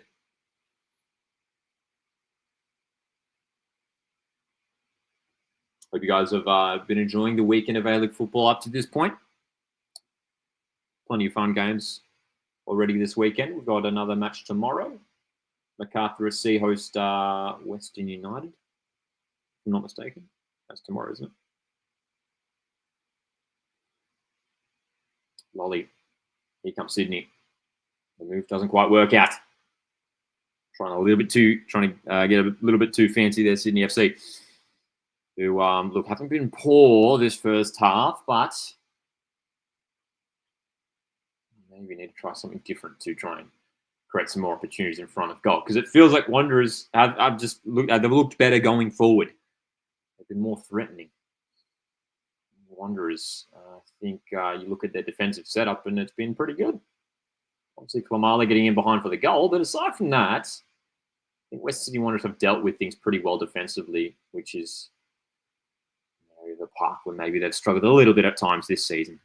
Hope you guys have been enjoying the weekend of A-League football up to this point. Plenty of fun games already this weekend. We've got another match tomorrow. Macarthur SC host Western United, if I'm not mistaken. That's tomorrow, isn't it? Lolly. Here comes Sydney. The move doesn't quite work out. Trying to get a little bit too fancy there, Sydney FC. Who look, haven't been poor this first half, but maybe we need to try something different to try and create some more opportunities in front of goal, because it feels like Wanderers they've looked better going forward. They've been more threatening. Wanderers, I think you look at their defensive setup and it's been pretty good. Obviously, Klamala getting in behind for the goal, but aside from that, I think West Sydney Wanderers have dealt with things pretty well defensively, which is the part where maybe they've struggled a little bit at times this season.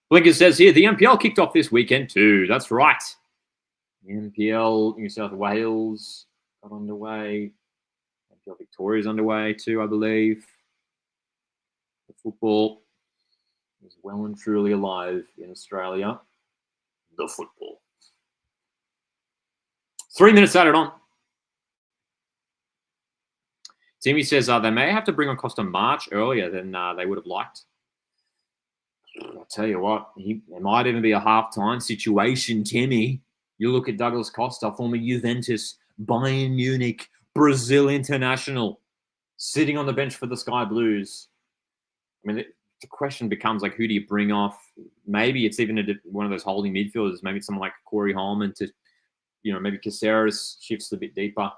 Blinker says here, the NPL kicked off this weekend too. That's right. The NPL New South Wales got underway. NPL Victoria's underway too, I believe. The football is well and truly alive in Australia. The football. 3 minutes added on. Timmy says they may have to bring on Costa March earlier than they would have liked. I'll tell you what, it might even be a half-time situation, Timmy. You look at Douglas Costa, former Juventus, Bayern Munich, Brazil international, sitting on the bench for the Sky Blues. I mean, the question becomes, like, who do you bring off? Maybe it's even one of those holding midfielders. Maybe it's someone like Corey Holman to, maybe Caceres shifts a bit deeper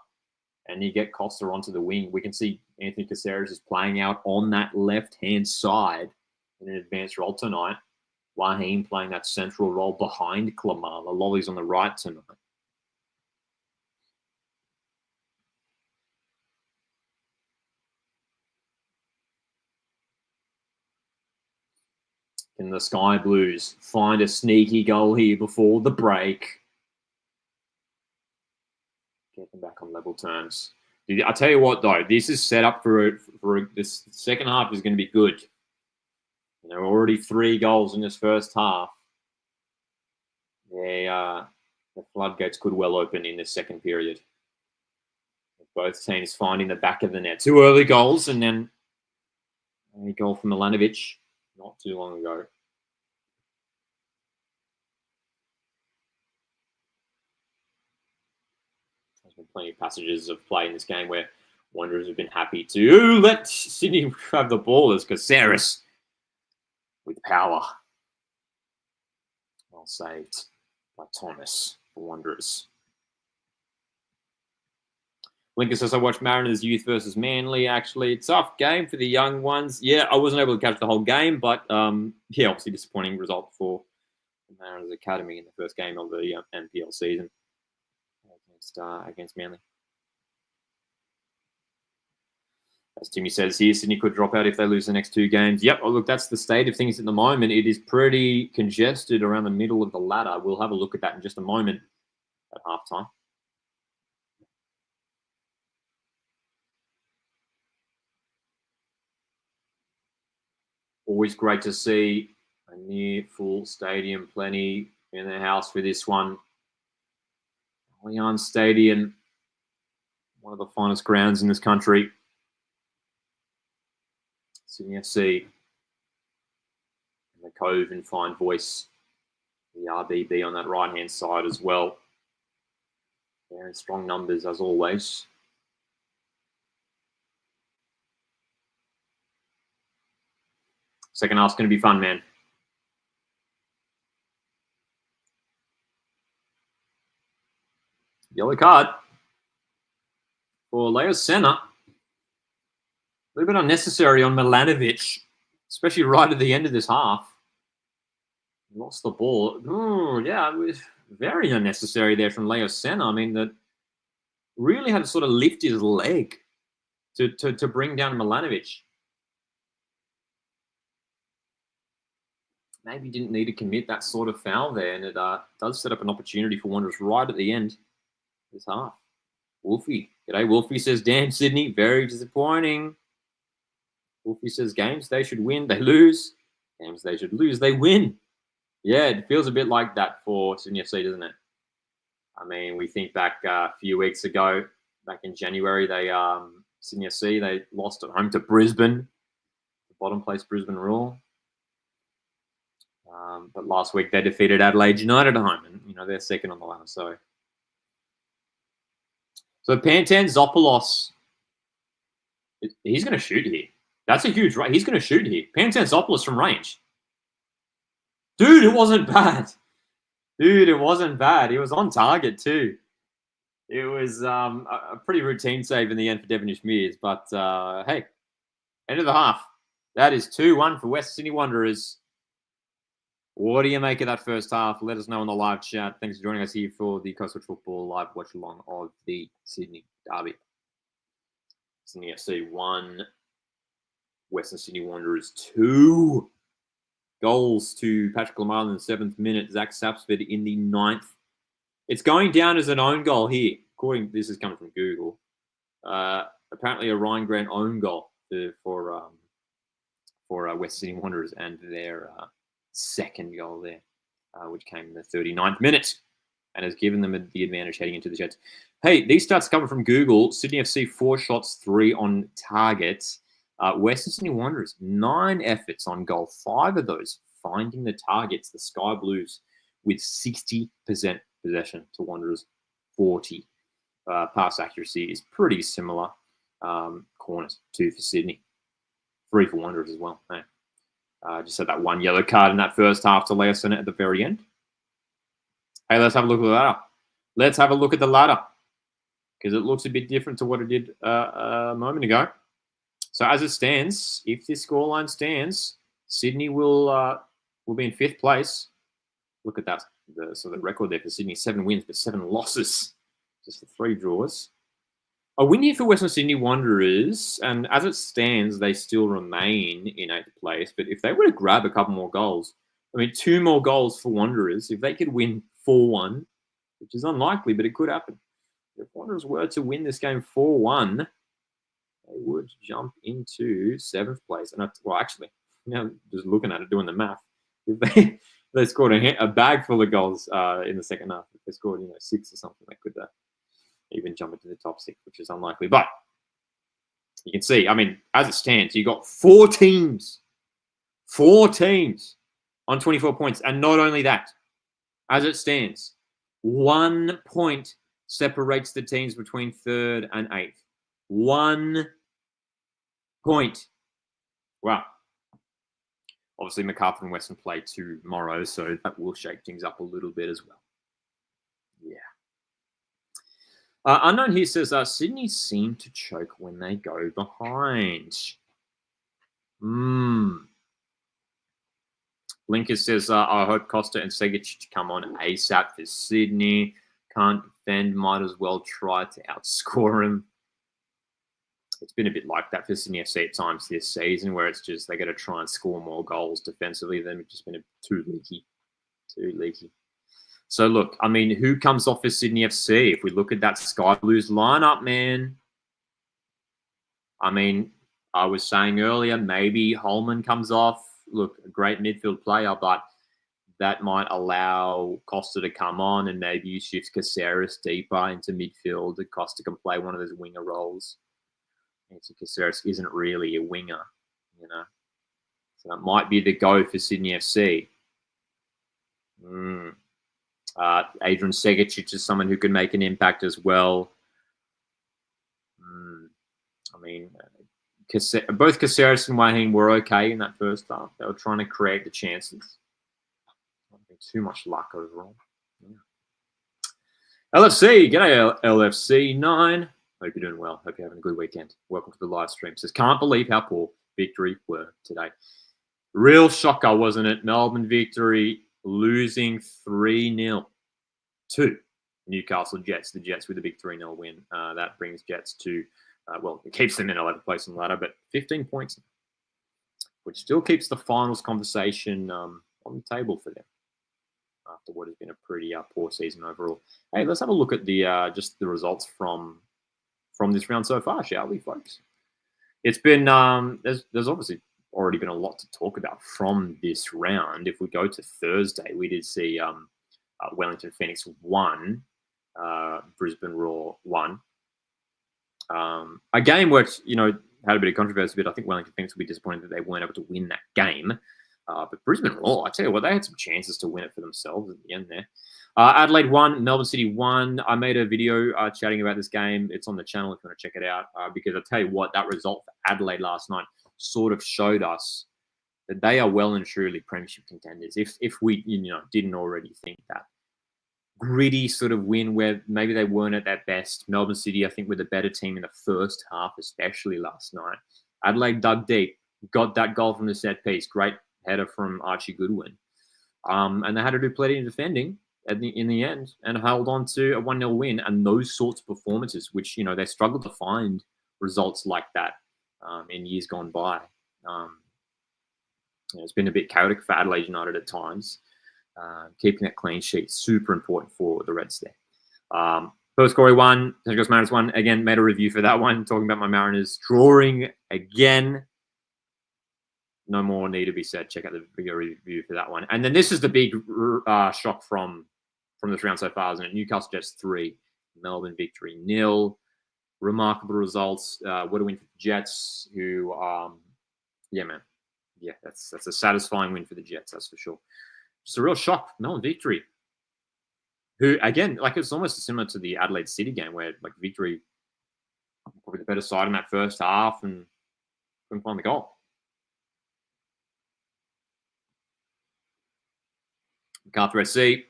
and you get Costa onto the wing. We can see Anthony Caceres is playing out on that left-hand side in an advanced role tonight. Waheem playing that central role behind Klamala. Lolly's on the right tonight. Can the Sky Blues find a sneaky goal here before the break? Get them back on level terms. I tell you what, though, this is set up for this second half is going to be good. Already 3 goals in this first half. The floodgates could well open in this second period. Both teams finding the back of the net. 2 early goals and then a goal from Milanovic not too long ago. There's been plenty of passages of play in this game where Wanderers have been happy to let Sydney have the ball as Caceres with power. Well saved by Thomas for Wanderers. Lincoln says, I watched Mariners Youth versus Manly. Actually, tough game for the young ones. Yeah, I wasn't able to catch the whole game, but yeah, obviously disappointing result for the Mariners Academy in the first game of the NPL season against Manly. As Timmy says here, Sydney could drop out if they lose the next 2 games. Yep, look, that's the state of things at the moment. It is pretty congested around the middle of the ladder. We'll have a look at that in just a moment at halftime. Always great to see a near full stadium, plenty in the house for this one. Allianz Stadium, one of the finest grounds in this country. Sydney FC, and the Cove and Fine Voice, the RBB on that right-hand side as well. Very strong numbers as always. Second half's going to be fun, man. Yellow card for Leo Senna. A little bit unnecessary on Milanovic, especially right at the end of this half. Lost the ball. Ooh, yeah, it was very unnecessary there from Leo Senna. I mean, that really had to sort of lift his leg to bring down Milanovic. Maybe didn't need to commit that sort of foul there, and it does set up an opportunity for Wanderers right at the end of this half. Wolfie. G'day, Wolfie says, damn, Sydney, very disappointing. Wolfie says, games they should win, they lose. Games they should lose, they win. Yeah, it feels a bit like that for Sydney FC, doesn't it? I mean, we think back a few weeks ago, back in January, Sydney FC, they lost at home to Brisbane, the bottom place Brisbane Roar. But last week they defeated Adelaide United at home, and they're second on the ladder. So Pantan Zopoulos, he's going to shoot here. That's a huge right. He's going to shoot here. Pantan Zopoulos from range. Dude, it wasn't bad. Dude, it wasn't bad. He was on target too. It was a pretty routine save in the end for Devonish Mears. But hey, end of the half. That is 2-1 for West Sydney Wanderers. What do you make of that first half? Let us know in the live chat. Thanks for joining us here for the Coastal Football live watch along of the Sydney Derby. Sydney FC 1, Western Sydney Wanderers 2. Goals to Patrick Lamar in the 7th minute, Zach Sapsford in the 9th. It's going down as an own goal here. This is coming from Google. Apparently a Ryan Grant own goal for West Sydney Wanderers and their second goal there, which came in the 39th minute and has given them the advantage heading into the Jets. Hey, these stats coming from Google. Sydney FC 4 shots, 3 on target. Western Sydney Wanderers 9 efforts on goal, 5 of those finding the targets. The Sky Blues with 60% possession to Wanderers, 40. Pass accuracy is pretty similar. Corners, 2 for Sydney, 3 for Wanderers as well. Hey. Just had that one yellow card in that first half to lessen it at the very end. Hey, let's have a look at the ladder. Let's have a look at the ladder because it looks a bit different to what it did a moment ago. So as it stands, if this scoreline stands, Sydney will be in 5th place. Look at that. So the record there for Sydney, 7 wins, but 7 losses. Just the 3 draws. A win here for Western Sydney Wanderers, and as it stands, they still remain in 8th place. But if they were to grab a couple more goals, 2 more goals for Wanderers, if they could win 4-1, which is unlikely, but it could happen. If Wanderers were to win this game 4-1, they would jump into 7th place. And actually, just looking at it, doing the math, if they scored a bag full of goals in the second half, if they scored 6 or something, they could even jump into the top 6, which is unlikely. But you can see, as it stands, you got 4 teams on 24 points. And not only that, as it stands, 1 point separates the teams between 3rd and 8th. 1 point. Wow. Obviously, MacArthur and Western play tomorrow, so that will shake things up a little bit as well. Yeah. Unknown here says, Sydney seem to choke when they go behind. Blinker says, I hope Costa and Segic come on ASAP for Sydney. Can't defend, might as well try to outscore him. It's been a bit like that for Sydney FC at times this season, where it's just they got to try and score more goals defensively. They've just been too leaky. So, look, who comes off for Sydney FC? If we look at that Sky Blues lineup, man, I was saying earlier, maybe Holman comes off. Look, a great midfield player, but that might allow Costa to come on and maybe you shift Caceres deeper into midfield. Costa can play one of those winger roles. Caceres isn't really a winger, So that might be the go for Sydney FC. Adrian Segic is someone who can make an impact as well. Both Caceres and Wahine were okay in that first half. They were trying to create the chances. Not too much luck overall. Yeah. LFC, g'day LFC 9. Hope you're doing well. Hope you're having a good weekend. Welcome to the live stream. Says, can't believe how poor victory were today. Real shocker, wasn't it? Melbourne victory, losing 3-0 to Newcastle Jets. The Jets with a big 3-0 win. That brings Jets to, it keeps them in 11th place on the ladder, but 15 points, which still keeps the finals conversation on the table for them after what has been a pretty poor season overall. Hey, let's have a look at the just the results from this round so far, shall we, folks? It's been there's obviously already been a lot to talk about from this round. If we go to Thursday, we did see Wellington Phoenix 1, Brisbane Roar 1. A game which, had a bit of controversy, but I think Wellington Phoenix will be disappointed that they weren't able to win that game. But Brisbane Roar, I tell you what, they had some chances to win it for themselves at the end there. Adelaide 1, Melbourne City 1. I made a video chatting about this game. It's on the channel if you want to check it out. Because I tell you what, that result for Adelaide last night sort of showed us that they are well and truly premiership contenders. If we didn't already think that. Gritty sort of win where maybe they weren't at their best. Melbourne City, I think, were the better team in the first half, especially last night. Adelaide dug deep, got that goal from the set piece. Great header from Archie Goodwin. And they had to do plenty of defending in the end and held on to a 1-0 win. And those sorts of performances, which, they struggled to find results like that in years gone by. It's been a bit chaotic for Adelaide United at times. Keeping that clean sheet, super important for the Reds there. First Corey 1, Central Coast Mariners 1. Again, made a review for that one, talking about my Mariners drawing again. No more need to be said. Check out the video review for that one. And then this is the big shock from this round so far, isn't it? Newcastle Jets 3, Melbourne victory 0. Remarkable results. What a win for the Jets, who, Yeah, that's a satisfying win for the Jets, that's for sure. Just a real shock, Melbourne Victory. Who again, like it's almost similar to the Adelaide City game where like Victory probably the better side in that first half and couldn't find the goal. Macarthur SC,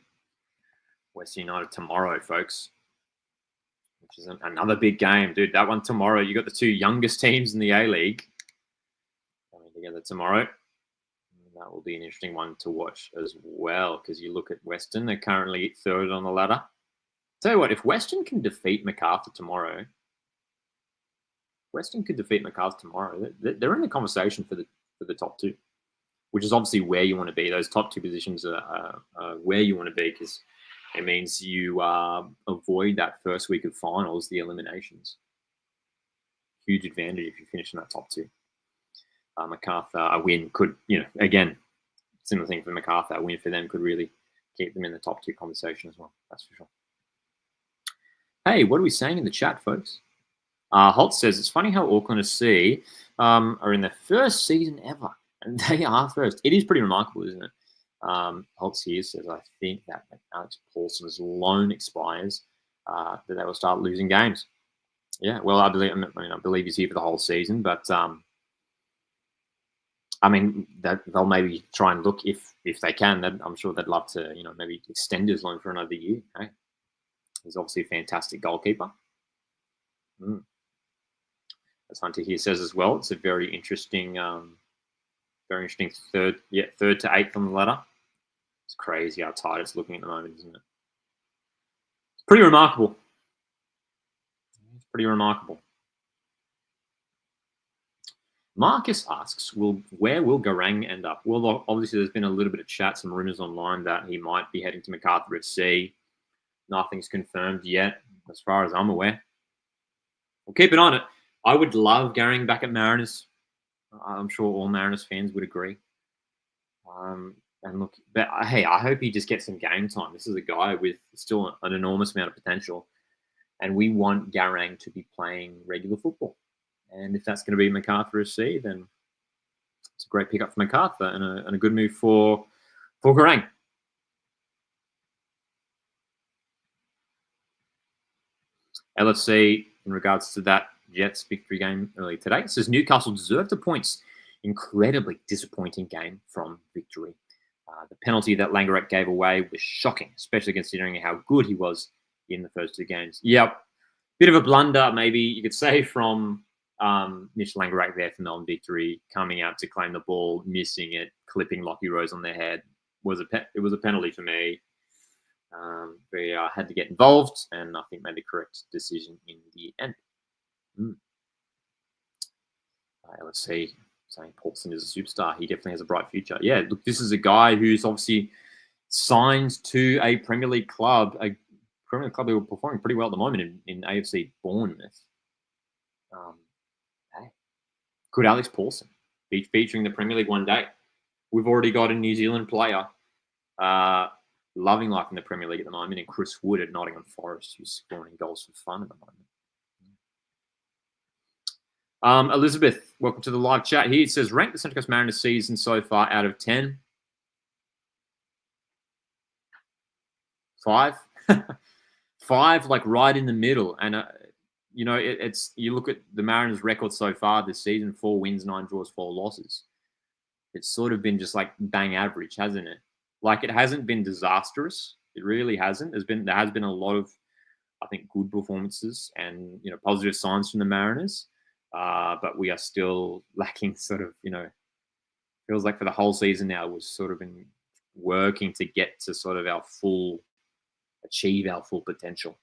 Western United tomorrow, folks. Which is another big game, dude. That one tomorrow. You got the two youngest teams in the A-League coming together tomorrow. And that will be an interesting one to watch as well, because you look at Western, they're currently third on the ladder. Tell you what, if Western can defeat Macarthur tomorrow, they're in the conversation for the top two, which is obviously where you want to be. Those top two positions are where you want to be, because it means you avoid that first week of finals, the eliminations. Huge advantage if you finish in that top two. Macarthur, a win could, again, similar thing for Macarthur, a win for them could really keep them in the top two conversation as well. That's for sure. Hey, what are we saying in the chat, folks? Holt says, it's funny how Auckland SC are in their first season ever, and they are first. It is pretty remarkable, isn't it? Holtz here says, I think that Alex Paulson's loan expires, that they will start losing games. Yeah, well, I believe he's here for the whole season, but that they'll maybe try and look if they can. I'm sure they'd love to, maybe extend his loan for another year. Okay? He's obviously a fantastic goalkeeper. As Hunter here says as well, it's a very interesting third to eighth on the ladder. It's crazy how tight it's looking at the moment, isn't it? It's pretty remarkable. Marcus asks, where will Garang end up? Well, obviously there's been a little bit of chat, some rumours online that he might be heading to Macarthur FC. Nothing's confirmed yet, as far as I'm aware. We'll keep an eye on it. I would love Garang back at Mariners. I'm sure all Mariners fans would agree. And look, but hey, I hope he just gets some game time. This is a guy with still an enormous amount of potential, and we want Garang to be playing regular football. And if that's going to be Macarthur SC, then it's a great pickup for Macarthur and a good move for Garang. LFC, in regards to that Jets victory game earlier today, says Newcastle deserved the points. Incredibly disappointing game from Victory. The penalty that Langarath gave away was shocking, especially considering how good he was in the first two games. Yep, bit of a blunder, maybe you could say, from Mitch Langarath there for Melbourne Victory, coming out to claim the ball, missing it, clipping Lockie Rose on their head. It was a penalty for me. They had to get involved, and I think made the correct decision in the end. Let's see. Saying Paulson is a superstar. He definitely has a bright future. Yeah, look, this is a guy who's obviously signed to a Premier League club, who are performing pretty well at the moment in AFC Bournemouth. Could Alex Paulson be featuring the Premier League one day? We've already got a New Zealand player loving life in the Premier League at the moment, and Chris Wood at Nottingham Forest, who's scoring goals for fun at the moment. Elizabeth, welcome to the live chat here. It says, rank the Central Coast Mariners season so far out of 10. 5. 5, like right in the middle. And, you look at the Mariners' record so far this season, 4 wins, 9 draws, 4 losses. It's sort of been just like bang average, hasn't it? Like, it hasn't been disastrous. It really hasn't. There has been a lot of, I think, good performances and, positive signs from the Mariners. But we are still lacking sort of, feels like for the whole season now we've sort of been working to get to sort of achieve our full potential.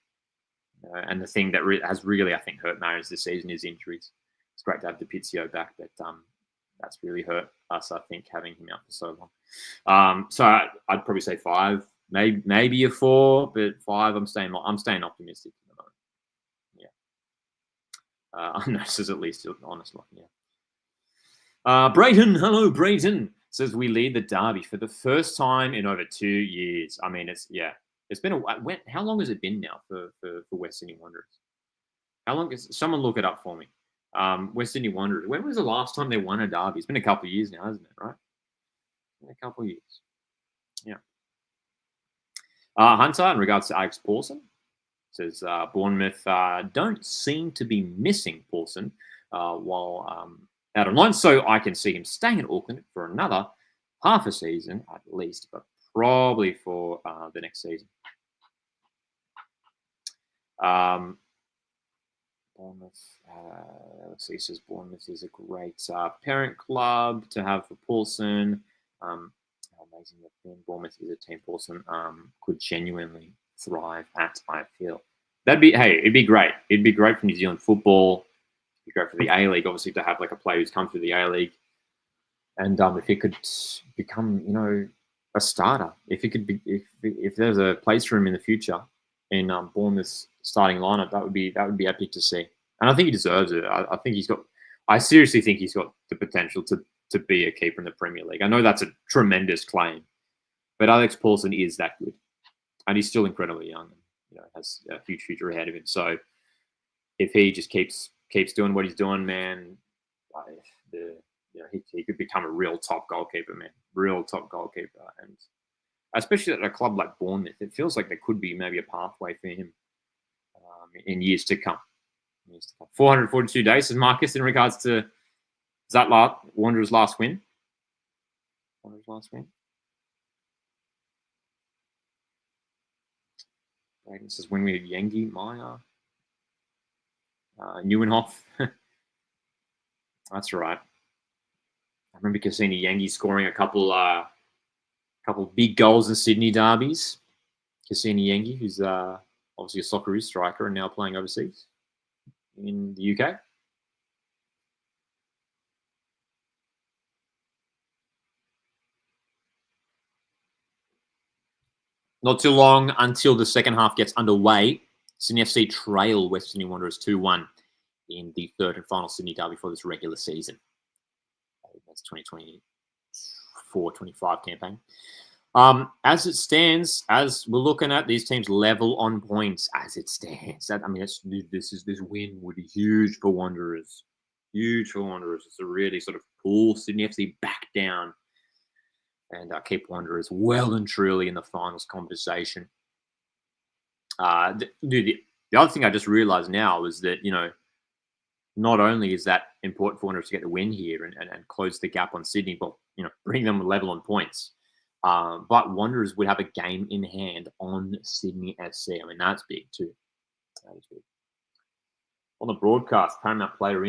And the thing that has really, I think, hurt Mariners this season is injuries. It's great to have DePizio back, but that's really hurt us, I think, having him out for so long. So I'd probably say 5, maybe a 4, but 5. I'm staying optimistic at the moment. This is at least honest one, yeah. Brayton, hello, Brayton, says we lead the derby for the first time in over 2 years. I mean, it's been how long has it been now for West Sydney Wanderers? How long is someone look it up for me? West Sydney Wanderers. When was the last time they won a derby? It's been a couple of years now, hasn't it? Right? A couple of years. Yeah. Hunter, in regards to Alex Paulson, says Bournemouth don't seem to be missing Paulson while out on loan, so I can see him staying at Auckland for another half a season at least, but probably for the next season. Bournemouth, let's see, says Bournemouth is a great parent club to have for Paulson. How amazing that Bournemouth is a team Paulson could genuinely thrive at, I feel. It'd be great. It'd be great for New Zealand football. It'd be great for the A-League, obviously, to have like a player who's come through the A-League. And if he could become, a starter, if he could be, if there's a place for him in the future in Bournemouth's starting lineup, that would be epic to see. And I think he deserves it. I seriously think he's got the potential to be a keeper in the Premier League. I know that's a tremendous claim, but Alex Paulson is that good, and he's still incredibly young. And, has a huge future ahead of him. So if he just keeps doing what he's doing, man, he could become a real top goalkeeper, man. Real top goalkeeper. And especially at a club like Bournemouth, it feels like there could be maybe a pathway for him in years to come. 442 days, says Marcus, in regards to Wanderers' last win. Wanderers' last win. Braden says when we had Yengi, Maya, Neuenhoff. That's right. I remember Cassini Yengi scoring a couple big goals in Sydney derbies. Cassini Yengi, who's obviously a Socceroos striker and now playing overseas in the UK. Not too long until the second half gets underway. Sydney FC trail West Sydney Wanderers 2-1 in the third and final Sydney derby for this regular season. That's 2024-25 campaign. As it stands, as we're looking at these teams level on points, as it stands, this win would be huge for Wanderers. Huge for Wanderers. It's to really sort of pull Sydney FC back down and keep Wanderers well and truly in the finals conversation. The other thing I just realized now is that, not only is that important for Wanderers to get the win here and close the gap on Sydney, but, bring them level on points. But Wanderers would have a game in hand on Sydney FC. I mean, that's big too. That is big. On the broadcast, Paramount Player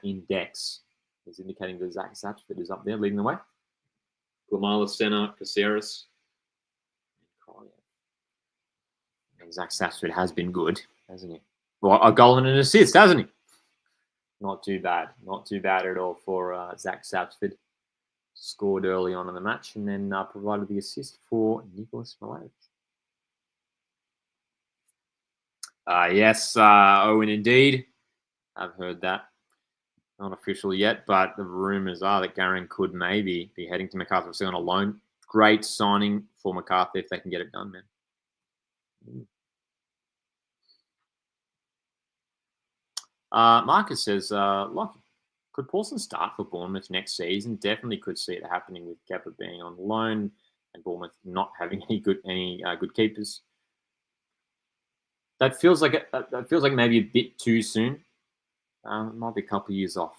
Index is indicating that Zach Satchford is up there leading the way. Guamala, Senna, Caceres. And Zach Satchford has been good, hasn't he? Well, a goal and an assist, hasn't he? Not too bad. Not too bad at all for Zach Satchford. Scored early on in the match and then provided the assist for Nicholas Milovic. Yes, Owen, indeed. I've heard that. Not official yet, but the rumours are that Garang could maybe be heading to MacArthur FC on a loan. Great signing for MacArthur if they can get it done, man. Marcus says, Lucky, could Paulson start for Bournemouth next season? Definitely could see it happening with Kepa being on loan and Bournemouth not having any good keepers. That feels like maybe a bit too soon. It might be a couple of years off.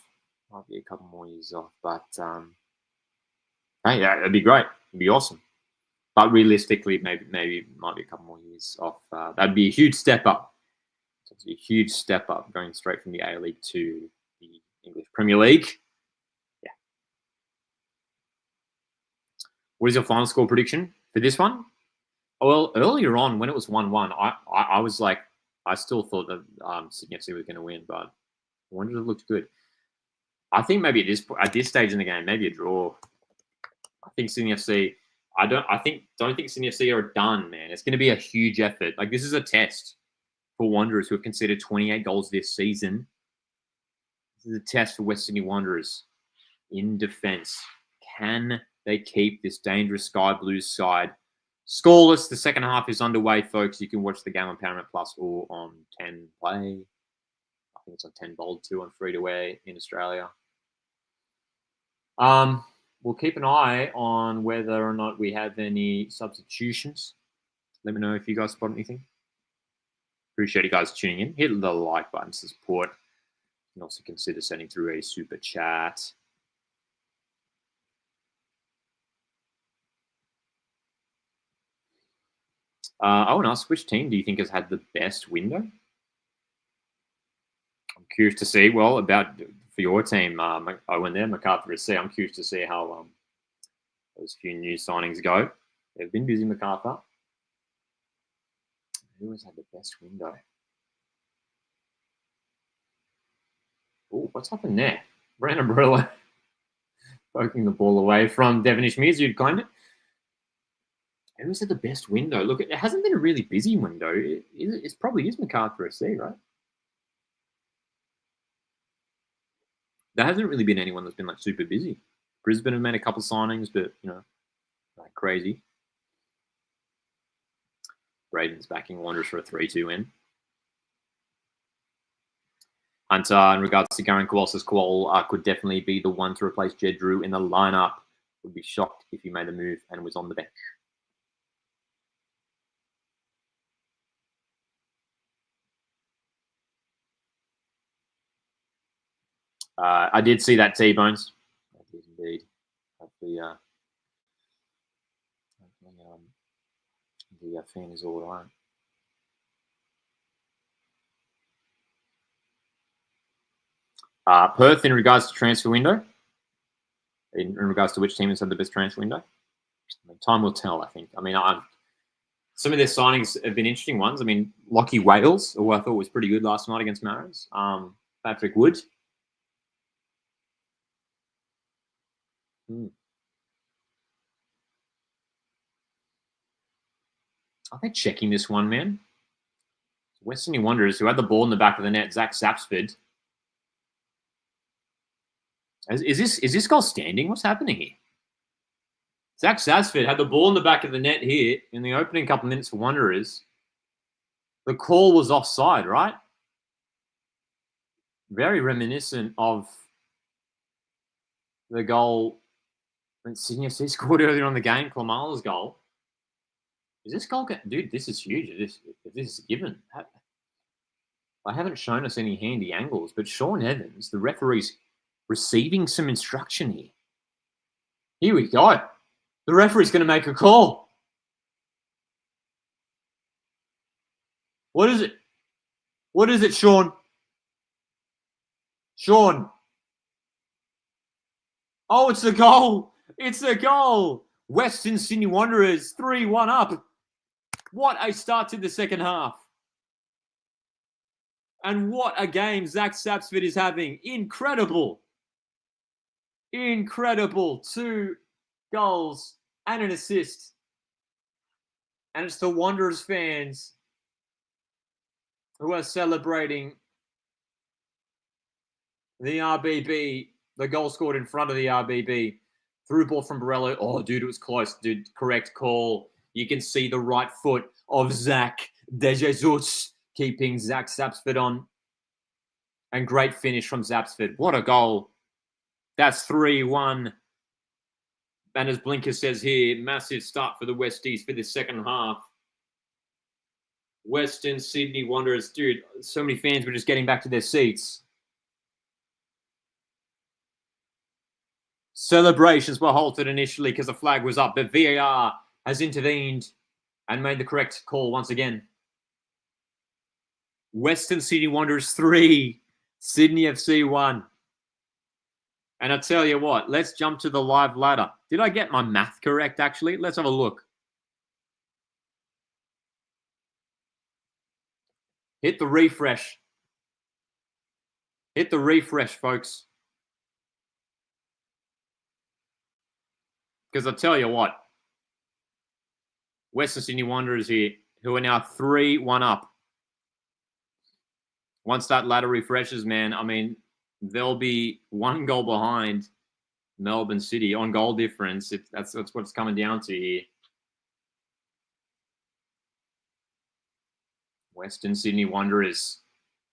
Might be a couple more years off. But hey, that'd be great. It'd be awesome. But realistically, maybe it might be a couple more years off. That'd be a huge step up. It's a huge step up going straight from the A-League to the English Premier League. Yeah. What is your final score prediction for this one? Well, earlier on when it was 1-1, I was like, I still thought that Sydney FC was going to win, but I wondered if it looked good. I think maybe at this stage in the game, maybe a draw. I think Sydney FC. Don't think Sydney FC are done, man. It's going to be a huge effort. Like, this is a test for Wanderers who have conceded 28 goals this season. This is a test for West Sydney Wanderers in defence. Can they keep this dangerous Sky Blues side scoreless? The second half is underway, folks. You can watch the game on Paramount Plus or on 10 Play. think it's on 10 bold too on free to wear in Australia. We'll keep an eye on whether or not we have any substitutions. Let me know if you guys spot anything. Appreciate you guys tuning in. Hit the like button to support. You can also consider sending through a super chat. I want to ask, which team do you think has had the best window? I'm curious to see. Well, for your team, I went there, MacArthur SC. I'm curious to see how those few new signings go. They've been busy, MacArthur. Who has had the best window? Oh, what's happened there? Brandon Barilla poking the ball away from Devonish Mears, who'd claimed it. Who's had the best window? Look, it hasn't been a really busy window. It probably is MacArthur SC, right? There hasn't really been anyone that's been like super busy. Brisbane have made a couple signings, but like crazy. Braden's backing Wanderers for a 3-2 win. Hunter, in regards to Garen Kowalski's could definitely be the one to replace Jed Drew in the lineup. Would be shocked if he made the move and was on the bench. I did see that, T-Bones. I did indeed. Hopefully, the fan is all right. Perth, in regards to transfer window, in regards to which team has had the best transfer window, time will tell, I think. Some of their signings have been interesting ones. Lockie Wales, who I thought was pretty good last night against Mariners. Patrick Wood. I think checking this one, man. West Sydney Wanderers, who had the ball in the back of the net, Zach Sapsford. Is this goal standing? What's happening here? Zach Sapsford had the ball in the back of the net here in the opening couple of minutes for Wanderers. The call was offside, right? Very reminiscent of the goal that Sydney FC scored earlier on the game, Klamala's goal. Is this goal... Dude, this is huge. If this is given. I haven't shown us any handy angles, but Sean Evans, the referee's receiving some instruction here. Here we go. The referee's going to make a call. What is it? What is it, Sean? Sean. Oh, it's a goal. It's a goal. Western Sydney Wanderers 3-1 up. What a start to the second half. And what a game Zach Sapsford is having. Incredible. Incredible. 2 goals and an assist. And it's the Wanderers fans who are celebrating the RBB, the goal scored in front of the RBB. Through ball from Borello. Oh, dude, it was close, dude. Correct call. You can see the right foot of Zach De Jesus keeping Zach Sapsford on. And great finish from Sapsford. What a goal. That's 3-1. And as Blinker says here, massive start for the Westies for the second half. Western Sydney Wanderers. Dude, so many fans were just getting back to their seats. Celebrations were halted initially because the flag was up, but VAR has intervened and made the correct call once again. Western Sydney Wanderers 3, Sydney FC 1. And I tell you what, let's jump to the live ladder. Did I get my math correct, actually? Let's have a look. Hit the refresh. Hit the refresh, folks. Because I tell you what, Western Sydney Wanderers here, who are now 3-1 up. Once that ladder refreshes, man, they'll be 1 goal behind Melbourne City on goal difference. That's what it's coming down to here. Western Sydney Wanderers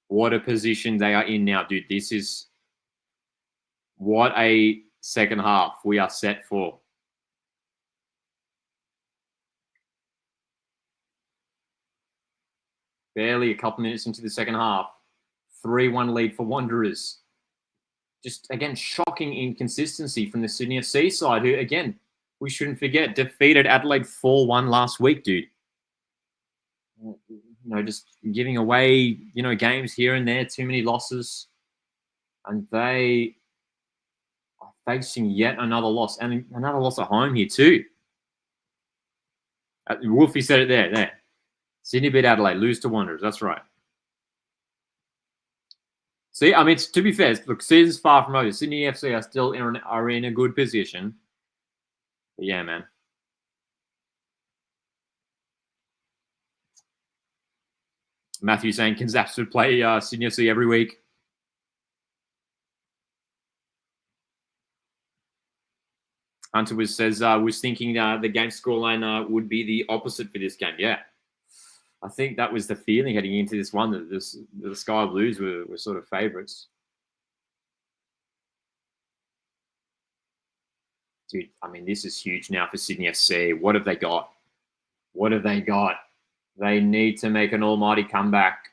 What a position they are in now, dude. This is what a second half we are set for. Barely a couple minutes into the second half. 3-1 lead for Wanderers. Just, again, shocking inconsistency from the Sydney FC side, who, again, we shouldn't forget, defeated Adelaide 4-1 last week, dude. Just giving away, games here and there, too many losses. And they are facing yet another loss, and another loss at home here too. Wolfie said it there. Sydney beat Adelaide, lose to Wanderers. That's right. See, to be fair, look, season's far from over. Sydney FC are still in a good position. But yeah, man. Matthew saying, can Zaps would play Sydney FC every week? Hunter says, was thinking the game scoreline would be the opposite for this game. Yeah. I think that was the feeling heading into this one, that the Sky Blues were sort of favourites. Dude, this is huge now for Sydney FC. What have they got? They need to make an almighty comeback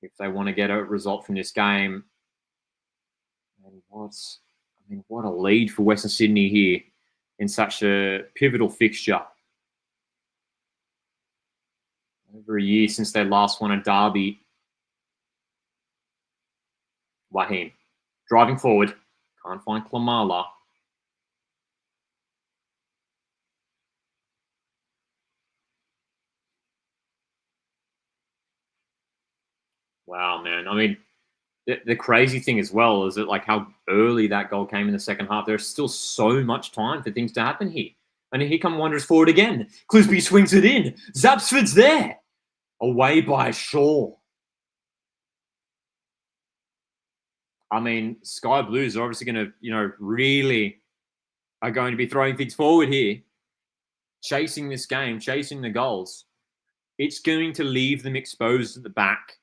if they want to get a result from this game. And what a lead for Western Sydney here in such a pivotal fixture. Over a year since they last won a derby. Wahim driving forward. Can't find Klamala. Wow, man. The crazy thing as well is that, like, how early that goal came in the second half. There's still so much time for things to happen here. And here come Wanderers forward again. Clisby swings it in. Zapsford's there. Away by Shaw. Sky Blues are obviously going to, really are going to be throwing things forward here. Chasing this game, chasing the goals. It's going to leave them exposed at the back.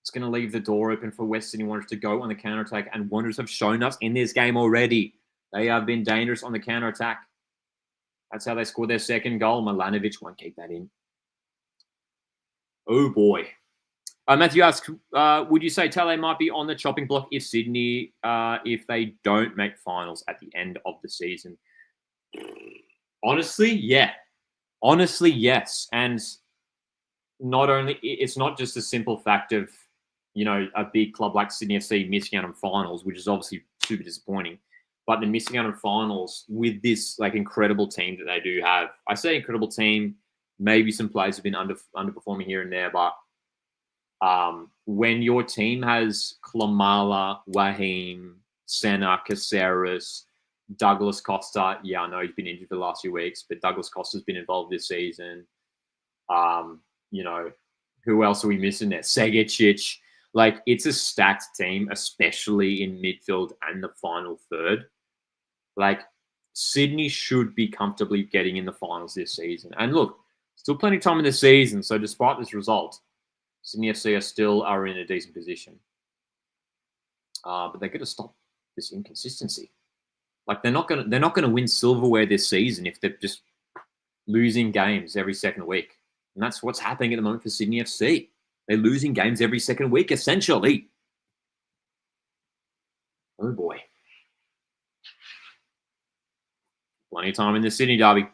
It's going to leave the door open for West Sydney Wanderers to go on the counter-attack, and Wanderers have shown us in this game already. They have been dangerous on the counter-attack. That's how they scored their second goal. Milanovic won't keep that in. Oh, boy. Matthew asks, would you say Tale might be on the chopping block if Sydney, if they don't make finals at the end of the season? Honestly, yeah. Honestly, yes. And not only, it's not just a simple fact of, a big club like Sydney FC missing out on finals, which is obviously super disappointing, but they're missing out on finals with this, like, incredible team that they do have. I say incredible team, maybe some players have been underperforming here and there, but when your team has Klamala, Wahim, Senna, Caceres, Douglas Costa, yeah, I know he's been injured for the last few weeks, but Douglas Costa's been involved this season. Who else are we missing there? Segicic. Like, it's a stacked team, especially in midfield and the final third. Like, Sydney should be comfortably getting in the finals this season. And look, still plenty of time in the season, so despite this result, Sydney FC still are in a decent position. But they've got to stop this inconsistency. Like, they're not gonna win silverware this season if they're just losing games every second week. And that's what's happening at the moment for Sydney FC. They're losing games every second week, essentially. Oh, boy. Plenty of time in the Sydney derby.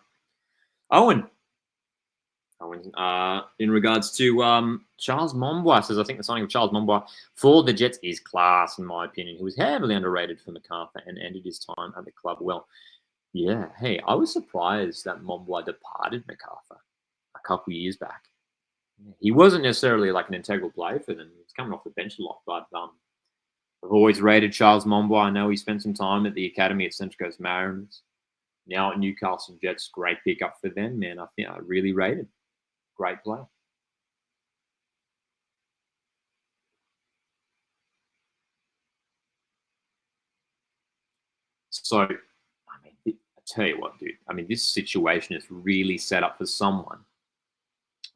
Owen, in regards to Charles Mombois, says, I think the signing of Charles Mombois for the Jets is class, in my opinion. He was heavily underrated for MacArthur and ended his time at the club well. Yeah, hey, I was surprised that Mombois departed MacArthur a couple of years back. He wasn't necessarily like an integral player for them. He was coming off the bench a lot, but I've always rated Charles Mombois. I know he spent some time at the academy at Central Coast Mariners. Now at Newcastle Jets, great pickup for them, man. I think I really rated. Great player. So, I tell you what, dude. This situation is really set up for someone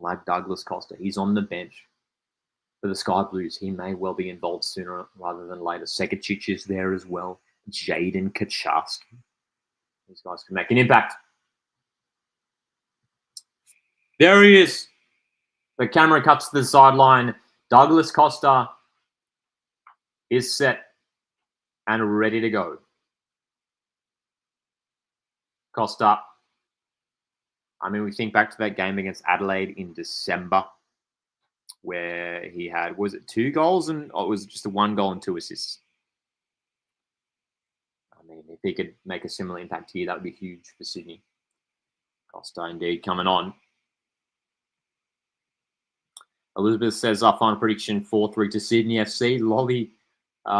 like Douglas Costa. He's on the bench. for the Sky Blues. He may well be involved sooner rather than later. Segacic is there as well. Jaden Kaczarski. These guys can make an impact. There he is. The camera cuts to the sideline. Douglas Costa is set and ready to go. Costa. I mean, we think back to that game against Adelaide in December where he had, was it 2 goals and it was just a 1 goal and 2 assists? I mean, if he could make a similar impact here, that would be huge for Sydney. Costa indeed coming on. Elizabeth says our final prediction 4-3 to Sydney FC. Lolly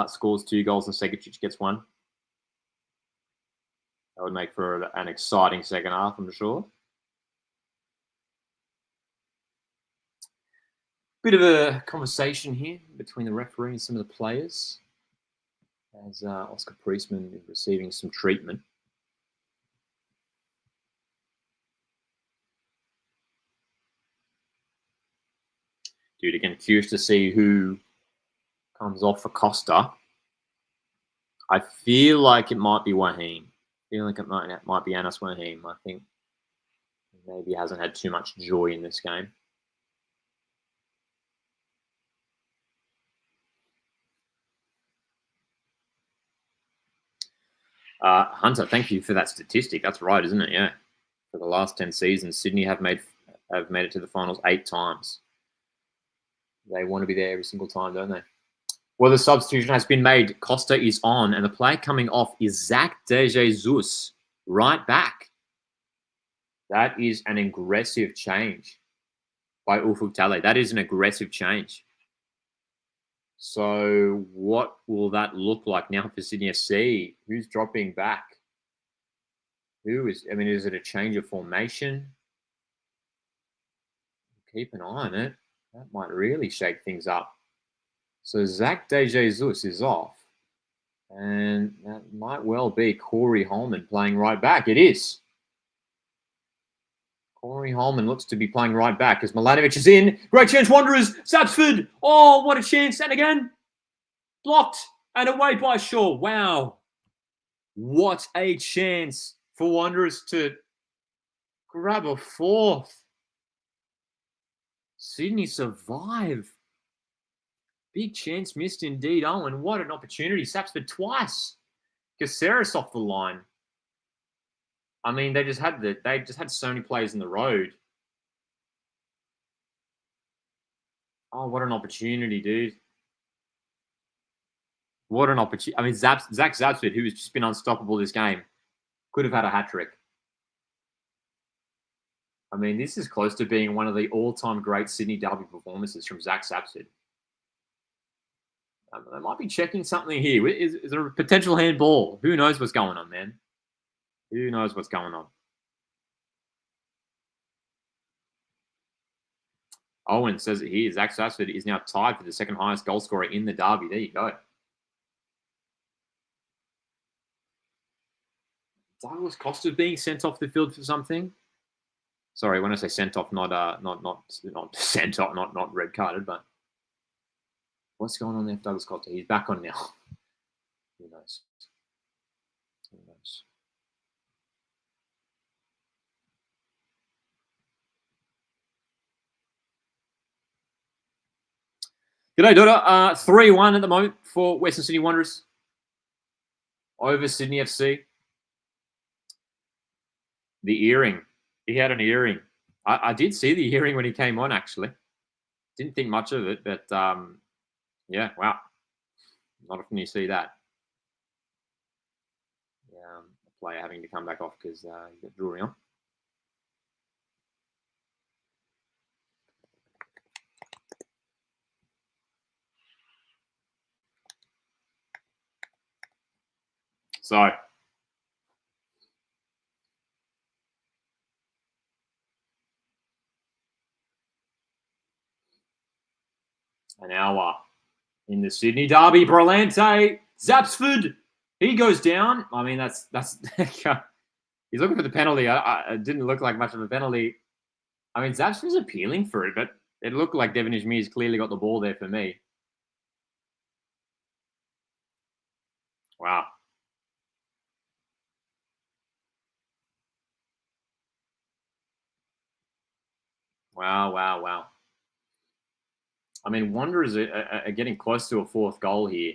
scores 2 goals and Segacic gets 1. That would make for an exciting second half, I'm sure. Bit of a conversation here between the referee and some of the players as Oscar Priestman is receiving some treatment. Dude, again, curious to see who comes off for Costa. I feel like it might be Waheem. I feel like it might be Anas Waheem. I think maybe he hasn't had too much joy in this game. Hunter, thank you for that statistic. That's right, isn't it? Yeah. For the last 10 seasons, Sydney have made it to the finals 8 times. They want to be there every single time, don't they? Well, the substitution has been made. Costa is on, and the player coming off is Zach De Jesus, right back. That is an aggressive change by Ufuk Talay. That is an aggressive change. So what will that look like now for Sydney FC? Who's dropping back? Is it a change of formation? Keep an eye on it. That might really shake things up. So Zach De Jesus is off. And that might well be Corey Holman playing right back. It is. Corey Holman looks to be playing right back as Milanovic is in. Great chance, Wanderers. Sapsford. Oh, what a chance. And again, blocked and away by Shaw. Wow. What a chance for Wanderers to grab a 4th. Sydney survive. Big chance missed indeed. Oh, and what an opportunity. Sapsford twice. Caceres off the line. I mean, they just had so many players in the road. Oh, what an opportunity, dude. What an opportunity. I mean, Zach Zapsford, who has just been unstoppable this game, could have had a hat-trick. I mean, this is close to being one of the all-time great Sydney Derby performances from Zach Zapsford. They might be checking something here. Is there a potential handball? Who knows what's going on, man? Who knows what's going on? Owen says it here. Zach Sapsford is now tied for the second highest goal scorer in the derby. There you go. Douglas Costa being sent off the field for something. Sorry, when I say sent off, not sent off, not red carded, but what's going on there for Douglas Costa? He's back on now. Who knows? Who knows? G'day, Dota. 3-1 at the moment for Western Sydney Wanderers over Sydney FC. The earring. He had an earring. I did see the earring when he came on, actually. Didn't think much of it, but yeah, wow. Not often you see that. A player having to come back off because he got jewelry on. So, an hour in the Sydney derby. Brillante, Zapsford, he goes down. I mean, that's he's looking for the penalty. It didn't look like much of a penalty. I mean, Zapsford's appealing for it, but It looked like Devin Izmir's clearly got the ball there for me. Wow. Wow. I mean, Wanderers are getting close to a fourth goal here.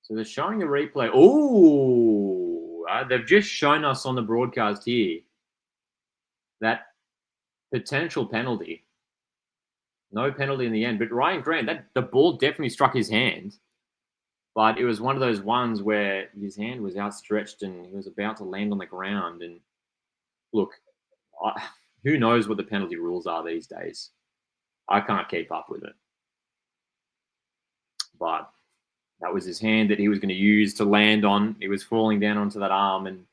So they're showing the replay. Oh, they've just shown us on the broadcast here that potential penalty. No penalty in the end. But Ryan Grant, the ball definitely struck his hand. But it was one of those ones where his hand was outstretched and he was about to land on the ground. And look, who knows what the penalty rules are these days? I can't keep up with it. But that was his hand that he was going to use to land on. He was falling down onto that arm. And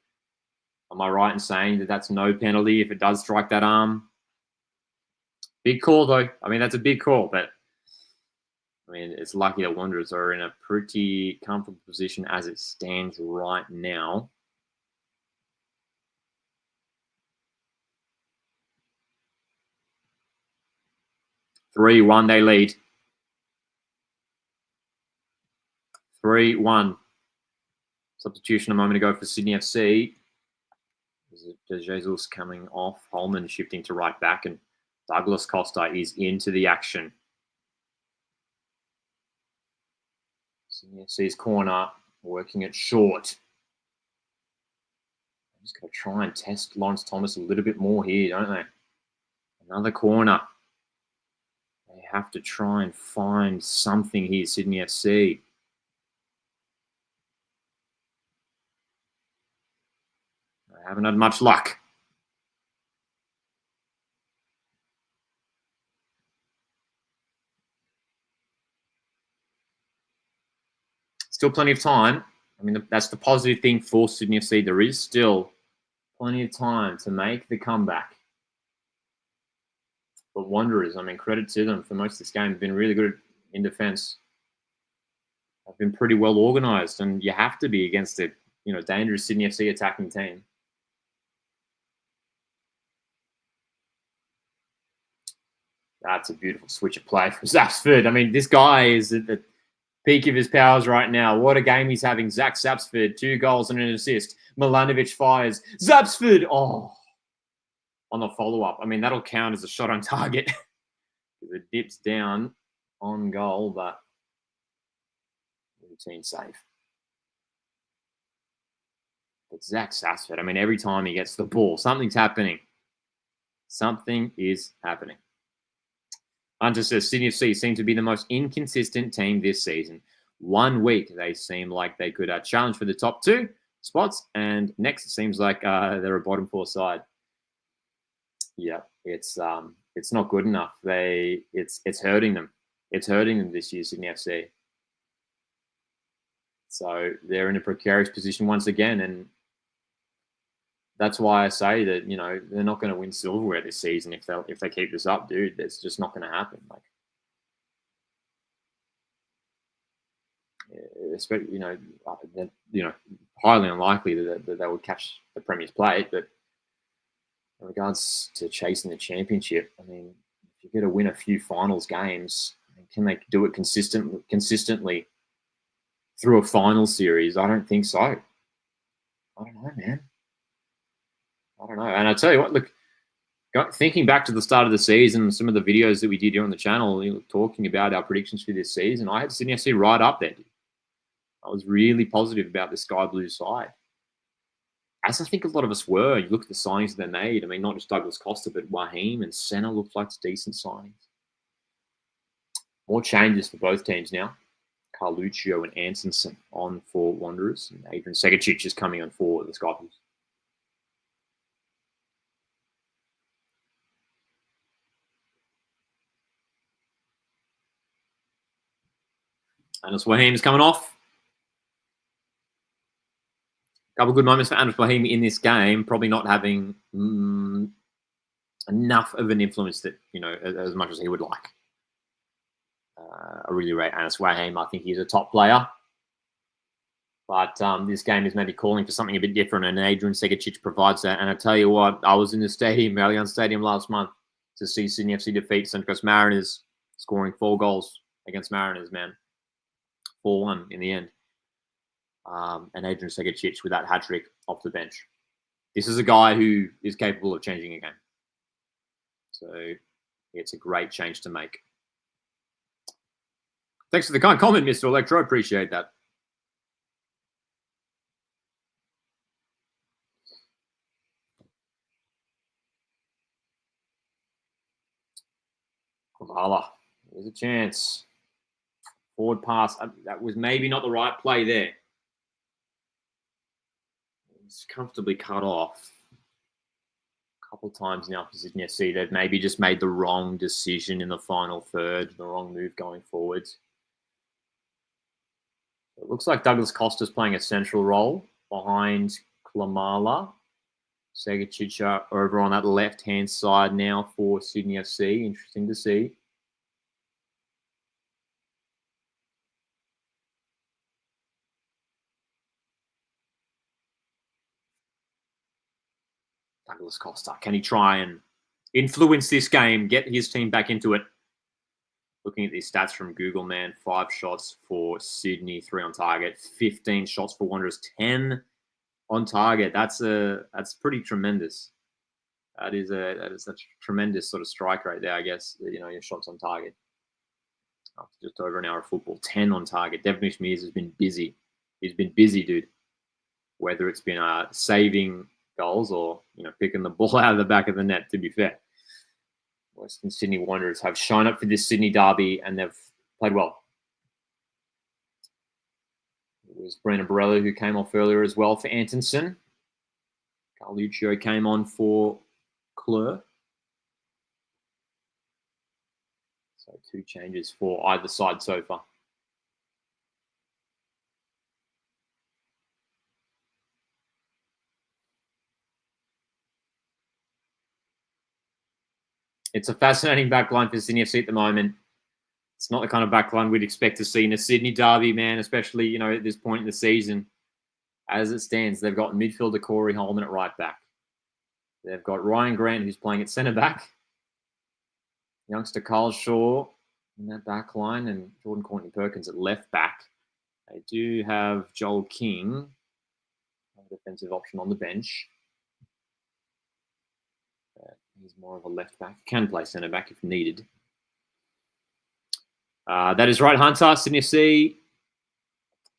am I right in saying that that's no penalty if it does strike that arm? Big call, though. I mean, that's a big call. But, I mean, it's lucky that Wanderers are in a pretty comfortable position as it stands right now. (3-1) they lead. 3-1. Substitution a moment ago for Sydney FC. De Jesus coming off. Holman shifting to right back, and Douglas Costa is into the action. Sydney FC's corner, working it short. I'm just going to try and test Lawrence Thomas a little bit more here, don't they? Another corner. They have to try and find something here, Sydney FC. I haven't had much luck. Still plenty of time. I mean, that's the positive thing for Sydney FC. There is still plenty of time to make the comeback. But Wanderers, I mean, credit to them for most of this game. They've been really good in defence. They've been pretty well organised, and you have to be against a dangerous Sydney FC attacking team. That's a beautiful switch of play from Sapsford. I mean, this guy is at the peak of his powers right now. What a game he's having. Zach Sapsford, 2 goals and an assist. Milanovic fires. Sapsford, on the follow-up. I mean, that'll count as a shot on target. It dips down on goal, but routine save. But Zach Sapsford, I mean, every time he gets the ball, something's happening. Something is happening. Hunter says Sydney FC seem to be the most inconsistent team this season. 1 week, they seem like they could challenge for the top 2 spots, and next it seems like they're a bottom 4 side. Yeah, it's not good enough. It's hurting them. It's hurting them this year, Sydney FC. So they're in a precarious position once again, and that's why I say that they're not going to win silverware this season if they keep this up, dude. It's just not going to happen. Like, especially highly unlikely that they would catch the Premier's plate. But in regards to chasing the championship, I mean, if you're going to win a few finals games, can they do it consistently through a final series? I don't think so. I don't know, man. I don't know. And I tell you what, look, thinking back to the start of the season, some of the videos that we did here on the channel, talking about our predictions for this season, I had Sydney FC right up there. I was really positive about the Sky Blue side. As I think a lot of us were. You look at the signings that they made. I mean, not just Douglas Costa, but Waheem and Senna looked like decent signings. More changes for both teams now. Carluccio and Antonsen on for Wanderers. And Adrian Segicic is coming on for the Sky Blues. Anas Waheem's coming off. A couple of good moments for Anas Waheem in this game. Probably not having enough of an influence that, as much as he would like. I really rate Anas Waheem. I think he's a top player. But this game is maybe calling for something a bit different, and Adrian Segicic provides that. And I tell you what, I was in the stadium, Allianz Stadium last month. to see Sydney FC defeat Central Coast Mariners, scoring 4 goals against Mariners, man. 4-1 in the end. And Adrian Segacic with that hat-trick off the bench. This is a guy who is capable of changing a game. So it's a great change to make. Thanks for the kind comment, Mr. Electro. Appreciate that. Kamala, there's a chance. Forward pass. That was maybe not the right play there. It's comfortably cut off. A couple times now for Sydney FC. They've maybe just made the wrong decision in the final third, the wrong move going forwards. It looks like Douglas Costa's playing a central role behind Klamala. Segacic over on that left-hand side now for Sydney FC. Interesting to see. Douglas Costa, can he try and influence this game, get his team back into it? Looking at these stats from Google, man, 5 shots for Sydney, 3 on target, 15 shots for Wanderers, 10 on target. That's pretty tremendous. That is a tremendous sort of strike rate there, I guess. You know, your shots on target after just over an hour of football. 10 on target. Devin Schmears has been busy. He's been busy, dude. Whether it's been saving goals or picking the ball out of the back of the net. To be fair, Western Sydney Wanderers have shown up for this Sydney derby and they've played well. It was Brandon Barella who came off earlier as well for Antonsen. Carluccio came on for Kleur. So 2 changes for either side so far. It's a fascinating backline for Sydney FC at the moment. It's not the kind of backline we'd expect to see in a Sydney derby, man, especially, at this point in the season. As it stands, they've got midfielder Corey Holman at right back. They've got Ryan Grant, who's playing at centre back. Youngster Carl Shaw in that back line and Jordan Courtney-Perkins at left back. They do have Joel King, a defensive option on the bench. He's more of a left back. Can play centre back if needed. That is right, Hunter. Sydney FC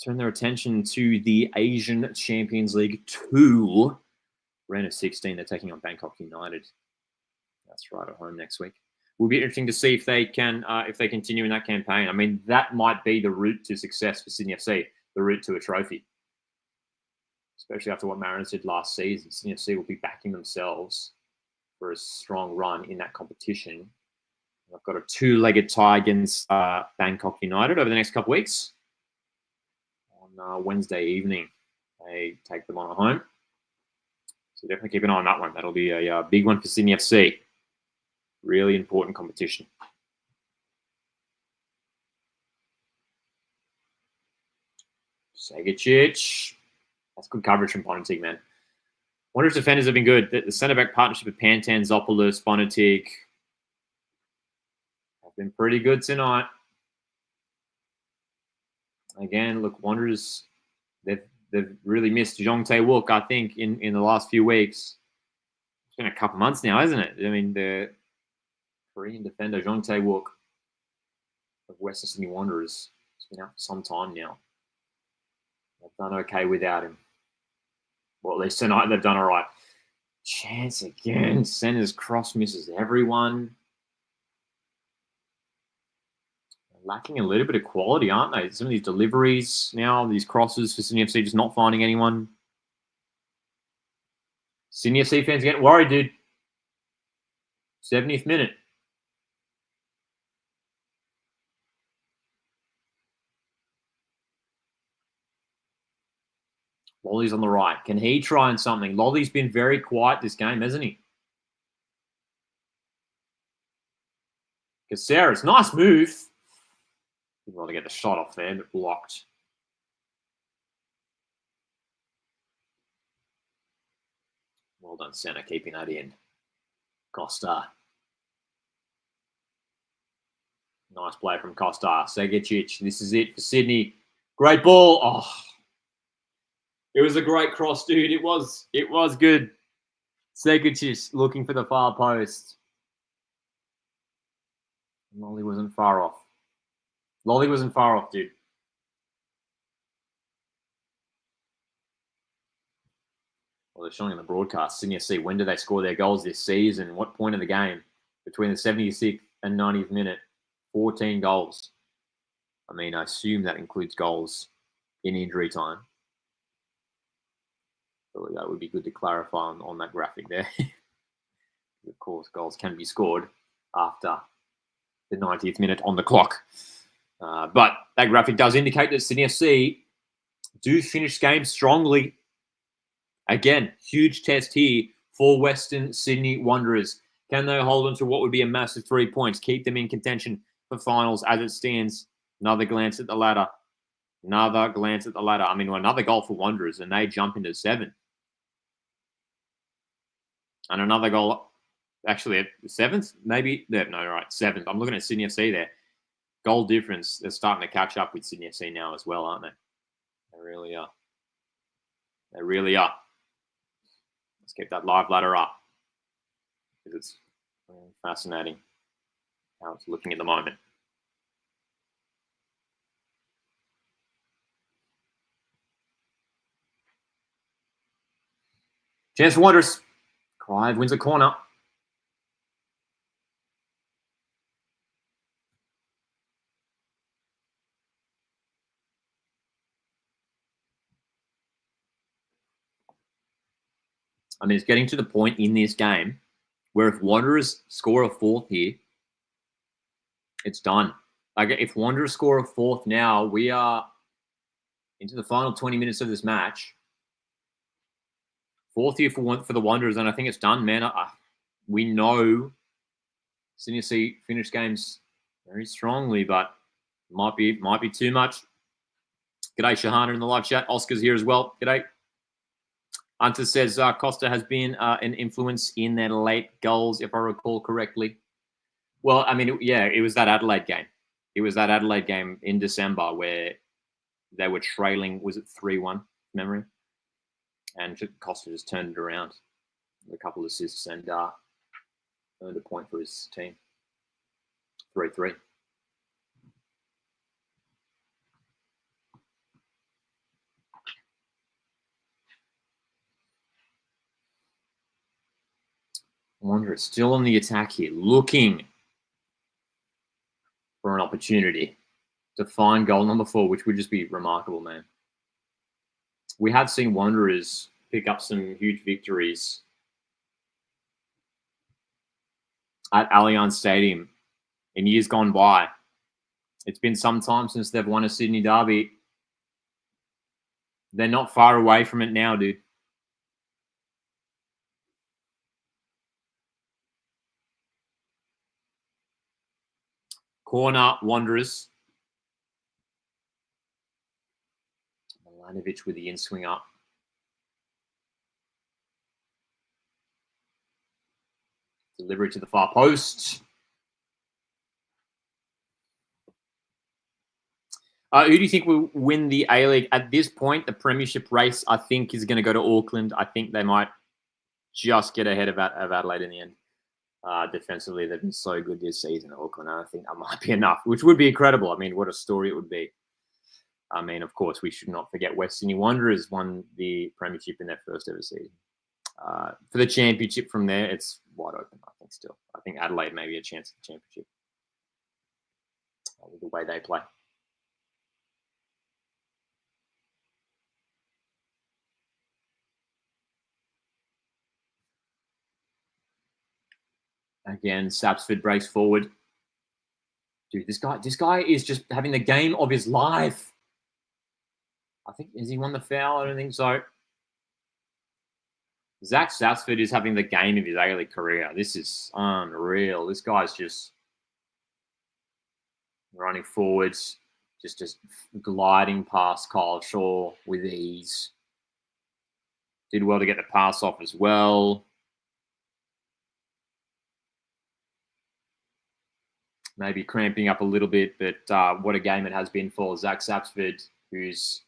turn their attention to the Asian Champions League 2. Round of 16, they're taking on Bangkok United. That's right, at home next week. Will be interesting to see if they continue in that campaign. I mean, that might be the route to success for Sydney FC, the route to a trophy. Especially after what Mariners did last season. Sydney FC will be backing themselves for a strong run in that competition. I've got a 2-legged tie against Bangkok United over the next couple of weeks. On Wednesday evening, they take them on at home. So definitely keep an eye on that one. That'll be a big one for Sydney FC. Really important competition. Segacic. That's good coverage from Pontic, man. Wanderers defenders have been good. The centre-back partnership with Pantan, Zopoulos, Bonatic have been pretty good tonight. Again, look, Wanderers, they've really missed Jong Tae-wook, I think, in the last few weeks. It's been a couple months now, hasn't it? I mean, the Korean defender, Jong Tae-wook of Western Sydney Wanderers, has been out for some time now. They've done okay without him. Well, at least tonight they've done all right. Chance again. Center's cross misses everyone. They're lacking a little bit of quality, aren't they? Some of these deliveries now, these crosses for Sydney FC just not finding anyone. Sydney FC fans getting worried, dude. 70th minute. Lolly's on the right. Can he try and something? Lolly's been very quiet this game, hasn't he? Caceres, nice move. Didn't want to get the shot off there, but blocked. Well done, centre, keeping that in. Costa. Nice play from Costa. Segicic. This is it for Sydney. Great ball. Oh, it was a great cross, dude. It was good. Segicic looking for the far post. Lolly wasn't far off. Dude. Well, they're showing in the broadcast. Sydney FC, when do they score their goals this season? What point of the game? Between the 76th and 90th minute, 14 goals. I mean, I assume that includes goals in injury time. So that would be good to clarify on that graphic there. Of course, goals can be scored after the 90th minute on the clock. But that graphic does indicate that Sydney FC do finish games strongly. Again, huge test here for Western Sydney Wanderers. Can they hold on to what would be a massive 3 points, keep them in contention for finals as it stands? Another glance at the ladder. I mean, another goal for Wanderers, and they jump into 7. And another goal, actually at 7th, maybe? No, right, 7th. I'm looking at Sydney FC there. Goal difference, they're starting to catch up with Sydney FC now as well, aren't they? They really are. Let's keep that live ladder up, because it's fascinating how it's looking at the moment. Chance for Wanderers. Clive wins a corner. I mean, it's getting to the point in this game where if Wanderers score a 4th here, it's done. Like, if Wanderers score a 4th now, we are into the final 20 minutes of this match. 4th here for the Wanderers, and I think it's done, man. We know Sydney FC finish games very strongly, but might be too much. G'day, Shahana in the live chat. Oscar's here as well. G'day. Hunter says Costa has been an influence in their late goals, if I recall correctly. Well, I mean, it was that Adelaide game. It was that Adelaide game in December where they were trailing, was it 3-1, memory? And Costa just turned it around with a couple of assists and earned a point for his team. 3-3. Wanderers still on the attack here, looking for an opportunity to find goal number 4, which would just be remarkable, man. We have seen Wanderers pick up some huge victories at Allianz Stadium in years gone by. It's been some time since they've won a Sydney derby. They're not far away from it now, dude. Corner, Wanderers. Milanovic with the in-swing up. Delivery to the far post. Who do you think will win the A-League? At this point, the premiership race, I think, is going to go to Auckland. I think they might just get ahead of Adelaide in the end. Defensively, they've been so good this season at Auckland. I think that might be enough, which would be incredible. I mean, what a story it would be. I mean, of course, we should not forget West Sydney Wanderers won the premiership in their first ever season. For the championship from there, it's wide open, I think, still. I think Adelaide may be a chance at the championship with the way they play. Again, Sapsford breaks forward. Dude, this guy is just having the game of his life. I think, has he won the foul? I don't think so. Zach Sapsford is having the game of his A-League career. This is unreal. This guy's just running forwards, just gliding past Kyle Shaw with ease. Did well to get the pass off as well. maybe cramping up a little bit, but what a game it has been for Zach Sapsford, who's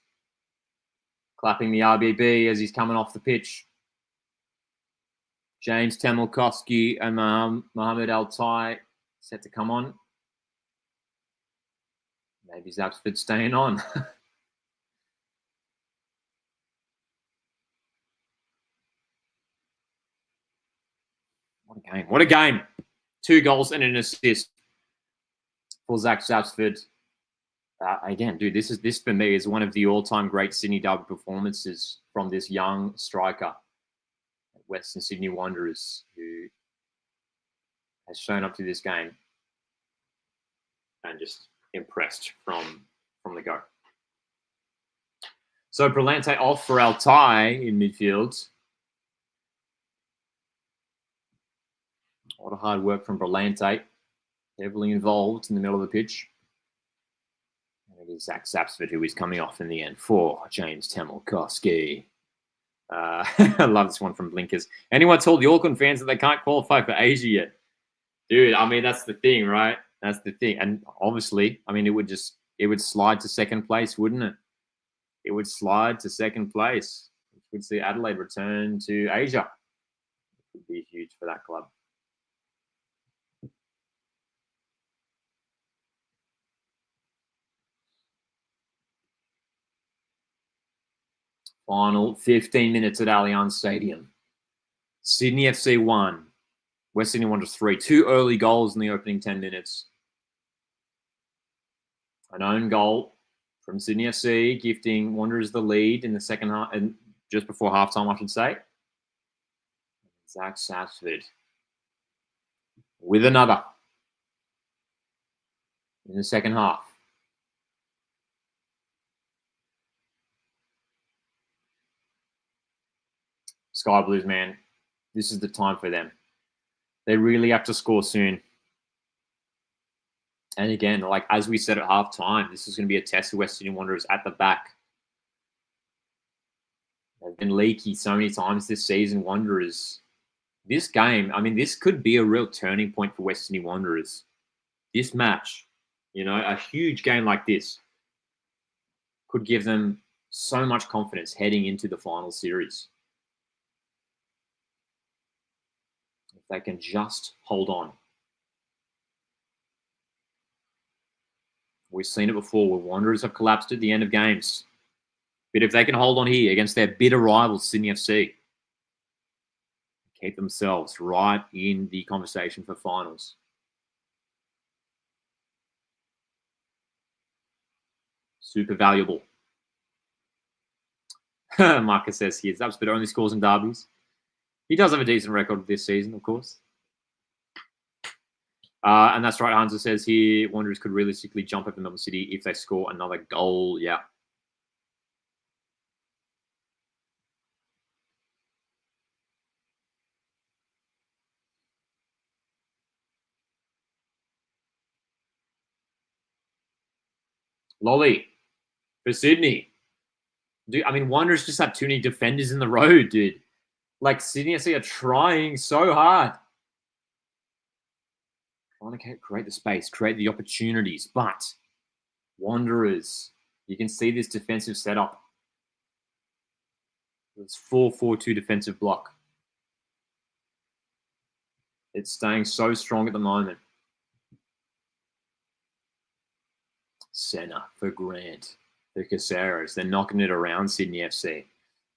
clapping the RBB as he's coming off the pitch. James Temelkovsky and Mohamed Altai set to come on. Maybe Sapsford staying on. What a game. What a game. 2 goals and an assist for Zach Sapsford. Again, dude, this for me is one of the all-time great Sydney Derby performances from this young striker, Western Sydney Wanderers, who has shown up to this game and just impressed from the go. So Brillante off for Altai in midfield. A lot of hard work from Brillante, heavily involved in the middle of the pitch. And it is Zach Sapsford who is coming off in the end for James Temelkovsky. I love this one from Blinkers. Anyone told the Auckland fans that they can't qualify for Asia yet? Dude, I mean, that's the thing, right? That's the thing. And obviously, I mean, it would slide to second place, wouldn't it? It would slide to second place, which would see Adelaide return to Asia. It would be huge for that club. Final 15 minutes at Allianz Stadium. Sydney FC 1, West Sydney Wanderers 3. 2 early goals in the opening 10 minutes. An own goal from Sydney FC, gifting Wanderers the lead in the second half, and just before halftime, I should say. Zach Sapsford with another in the second half. Sky Blues, man, this is the time for them. They really have to score soon. And again, like as we said at halftime, this is going to be a test of West Sydney Wanderers at the back. They've been leaky so many times this season, Wanderers. This game, I mean, this could be a real turning point for West Sydney Wanderers. This match, you know, a huge game like this could give them so much confidence heading into the final series. If they can just hold on. We've seen it before where Wanderers have collapsed at the end of games. But if they can hold on here against their bitter rivals, Sydney FC, keep themselves right in the conversation for finals. Super valuable. Marcus says here, Zapspit only scores in derbies. He does have a decent record this season, of course. And that's right, Hunter says here, Wanderers could realistically jump over Melbourne City if they score another goal. Yeah. Lolly for Sydney. Dude, I mean, Wanderers just have too many defenders in the road, dude. Like, Sydney FC are trying so hard. Trying to create the space, create the opportunities. But Wanderers, you can see this defensive setup. It's 4-4-2 defensive block. It's staying so strong at the moment. Senna for Grant. The Caceres, they're knocking it around Sydney FC,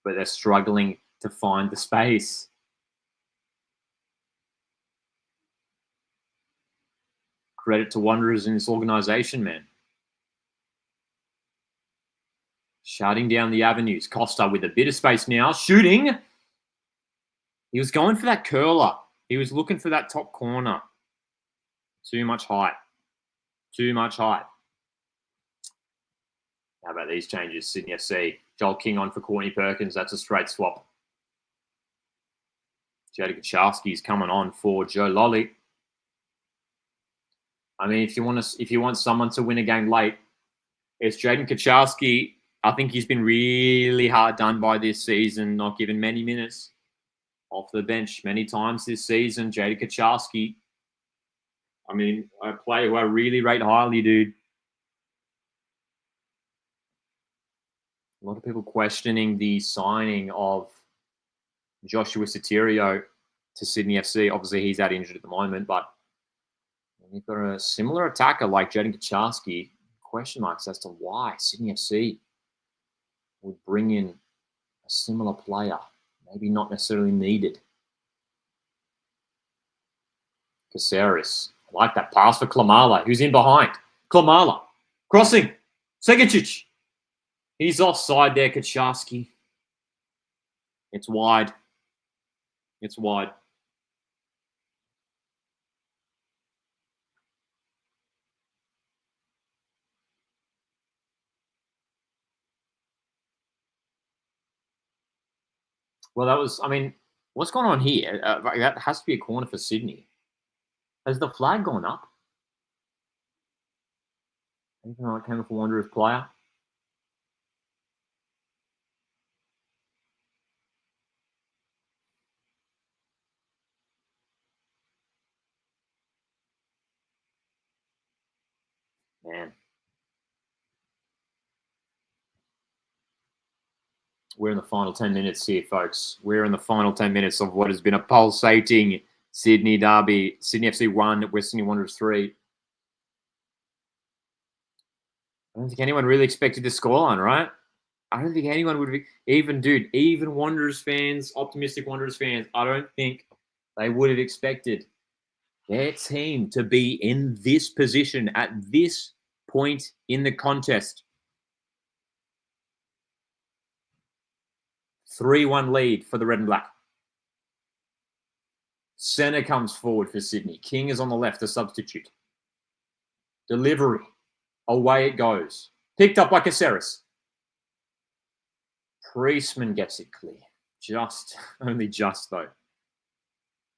but they're struggling to find the space. Credit to Wanderers in this organisation, man. Shutting down the avenues. Costa with a bit of space now. Shooting. He was going for that curler. He was looking for that top corner. Too much height. Too much height. How about these changes? Sydney FC. Joel King on for Courtney Perkins. That's a straight swap. Jody Kucharski's coming on for Joe Lolly. I mean, if you want someone to win a game late, it's Jaden Kucharski. I think he's been really hard done by this season, not given many minutes off the bench many times this season. Jady Kucharski I mean, a player who I really rate highly, dude. A lot of people questioning the signing of Joshua Sotirio to Sydney FC. Obviously, he's out injured at the moment, but you've got a similar attacker like Jaden Kucharski. Question marks as to why Sydney FC would bring in a similar player, maybe not necessarily needed. Caceres. I like that pass for Klimala, who's in behind. Klimala. Crossing. Segicic. He's offside there, Kucharski. It's wide. It's wide. Well, that was, I mean, what's going on here? That has to be a corner for Sydney. Has the flag gone up? Anything like came for Wanderers player? Man. We're in the final 10 minutes here, folks. We're in the final 10 minutes of what has been a pulsating Sydney derby. Sydney FC 1, West Sydney Wanderers 3. I don't think anyone really expected this scoreline, right? I don't think anyone would be, even Wanderers fans, optimistic Wanderers fans, I don't think they would have expected their team to be in this position at this point in the contest. 3-1 lead for the Red and Black. Centre comes forward for Sydney. King is on the left to substitute. Delivery. Away it goes. Picked up by Caceres. Priestman gets it clear. Only just though.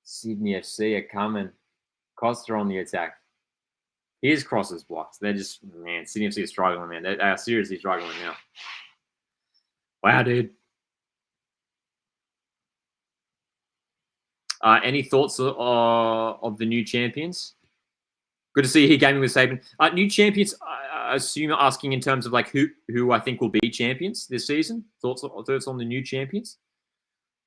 Sydney FC are coming. Costa on the attack. Here's crosses blocked. They're just, man, Sydney FC is struggling, man. They are seriously struggling now. Wow, dude. Any thoughts of the new champions? Good to see you here gaming with Saban. New champions, I assume you're asking in terms of like who I think will be champions this season. Thoughts on the new champions?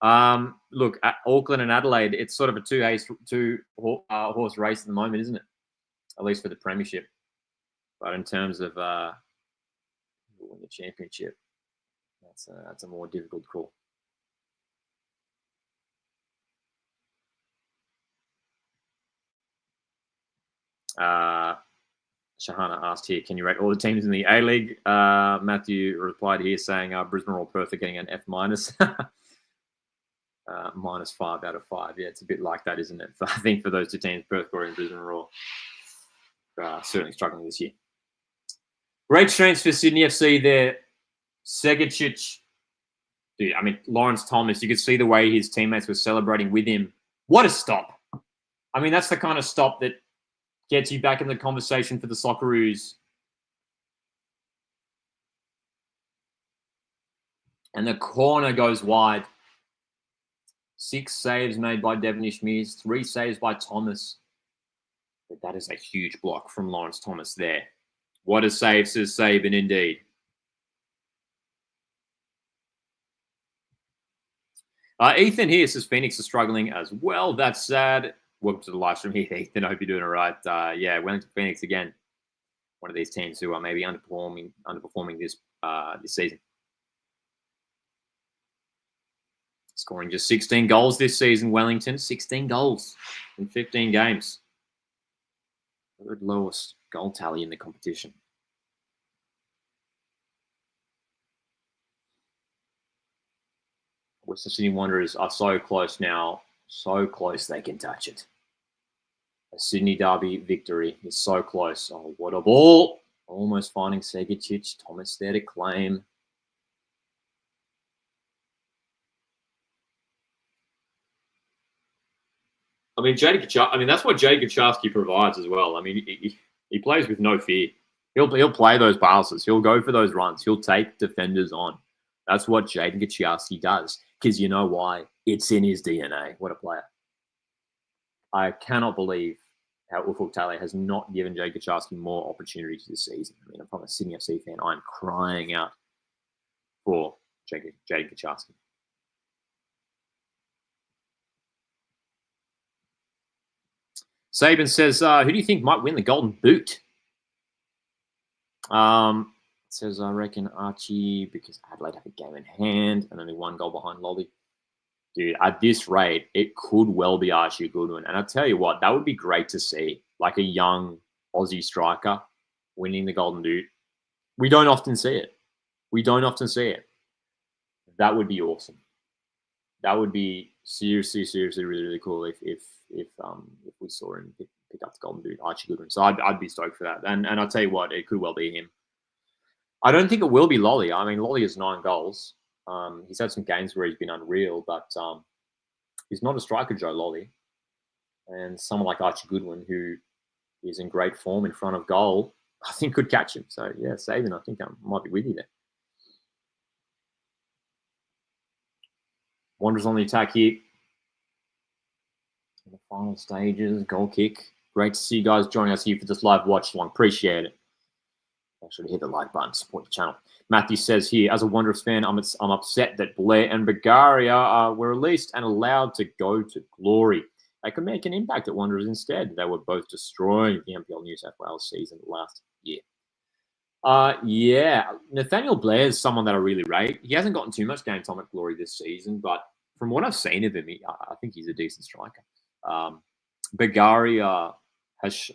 Look, at Auckland and Adelaide, it's sort of a two-horse race at the moment, isn't it? At least for the premiership. But in terms of who will win the championship, that's a more difficult call. Shahana asked here, can you rate all the teams in the A-League? Matthew replied here saying Brisbane are all perfect, getting an F-. -5 out of 5. Yeah, it's a bit like that, isn't it? I think for those two teams, Perth Glory and Brisbane are all certainly struggling this year. Great strengths for Sydney FC there. Segicic. Dude, I mean, Lawrence Thomas, you could see the way his teammates were celebrating with him. What a stop. I mean, that's the kind of stop that gets you back in the conversation for the Socceroos. And the corner goes wide. 6 saves made by Devon Ishmeers, 3 saves by Thomas. But that is a huge block from Lawrence Thomas there. What a save, says Saban, indeed. Ethan here says Phoenix is struggling as well. That's sad. Welcome to the live stream here, Ethan. I hope you're doing all right. Yeah, Wellington Phoenix again. One of these teams who are maybe underperforming this season. Scoring just 16 goals this season, Wellington. 16 goals in 15 games. Third lowest goal tally in the competition. Western Sydney Wanderers are so close now. So close they can touch it. A Sydney derby victory is so close. Oh, what a ball. Almost finding Segicic. Thomas there to claim. I mean, that's what Jaden Kucharski provides as well. I mean, he plays with no fear. He'll play those passes. He'll go for those runs. He'll take defenders on. That's what Jaden Kucharski does. Because you know why? It's in his DNA. What a player. I cannot believe how Ufuk Talay has not given Jade Kaczarski more opportunities this season. I mean, if I'm a Sydney FC fan, I'm crying out for Jade Kaczarski. Saban says, who do you think might win the Golden Boot? Says, I reckon Archie, because Adelaide have a game in hand and only one goal behind Lolly. Dude, at this rate, it could well be Archie Goodwin. And I'll tell you what, that would be great to see. Like a young Aussie striker winning the Golden Boot. We don't often see it. That would be awesome. That would be seriously, really, really cool if we saw him pick up the Golden Boot, Archie Goodwin. So I'd be stoked for that. And I'll tell you what, it could well be him. I don't think it will be Lolly. I mean, Lolly has 9 goals. He's had some games where he's been unreal, but he's not a striker, Joe Lolly. And someone like Archie Goodwin, who is in great form in front of goal, I think could catch him. So, yeah, Saban, I think I might be with you there. Wanderers on the attack here. In the final stages, goal kick. Great to see you guys joining us here for this live watch along. Appreciate it. Make sure to hit the like button, support the channel. Matthew says here, as a Wanderers fan, I'm upset that Blair and Bagaria were released and allowed to go to glory. They could make an impact at Wanderers instead. They were both destroying the NPL New South Wales season last year. Yeah, Nathaniel Blair is someone that I really rate. He hasn't gotten too much game time at glory this season, but from what I've seen of him, I think he's a decent striker. Bagaria has,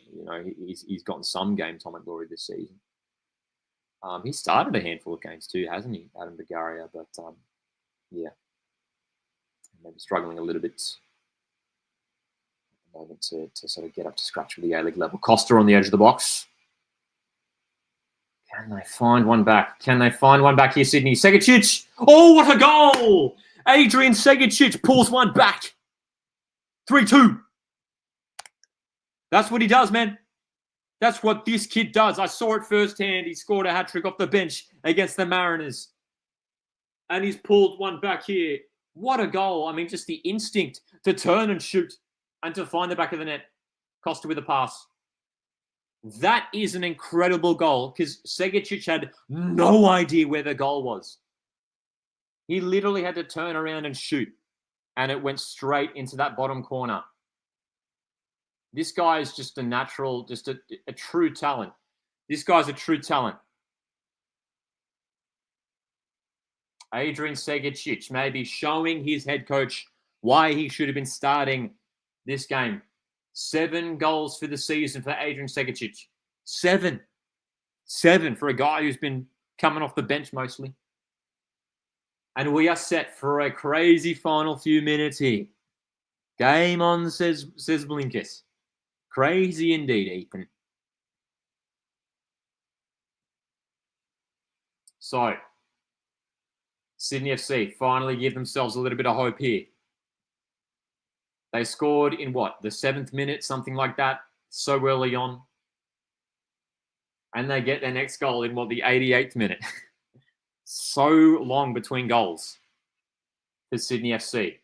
he's gotten some game time at glory this season. He started a handful of games too, hasn't he, Adam Bagaria? But yeah, maybe struggling a little bit at the moment to sort of get up to scratch with the A-League level. Costa on the edge of the box. Can they find one back? Can they find one back here, Sydney? Segicic. Oh, what a goal! Adrian Segicic pulls one back. 3-2. That's what he does, man. That's what this kid does. I saw it firsthand. He scored a hat-trick off the bench against the Mariners. And he's pulled one back here. What a goal. I mean, just the instinct to turn and shoot and to find the back of the net. Costa with a pass. That is an incredible goal because Segicic had no idea where the goal was. He literally had to turn around and shoot. And it went straight into that bottom corner. This guy is just a natural, just a true talent. This guy's a true talent. Adrian Segicic maybe showing his head coach why he should have been starting this game. 7 goals for the season for Adrian Segicic. 7 for a guy who's been coming off the bench mostly. And we are set for a crazy final few minutes here. Game on, says Blinkus. Crazy indeed, Ethan. So, Sydney FC finally give themselves a little bit of hope here. They scored in what? The 7th minute, something like that, so early on. And they get their next goal in what, the 88th minute. So long between goals for Sydney FC.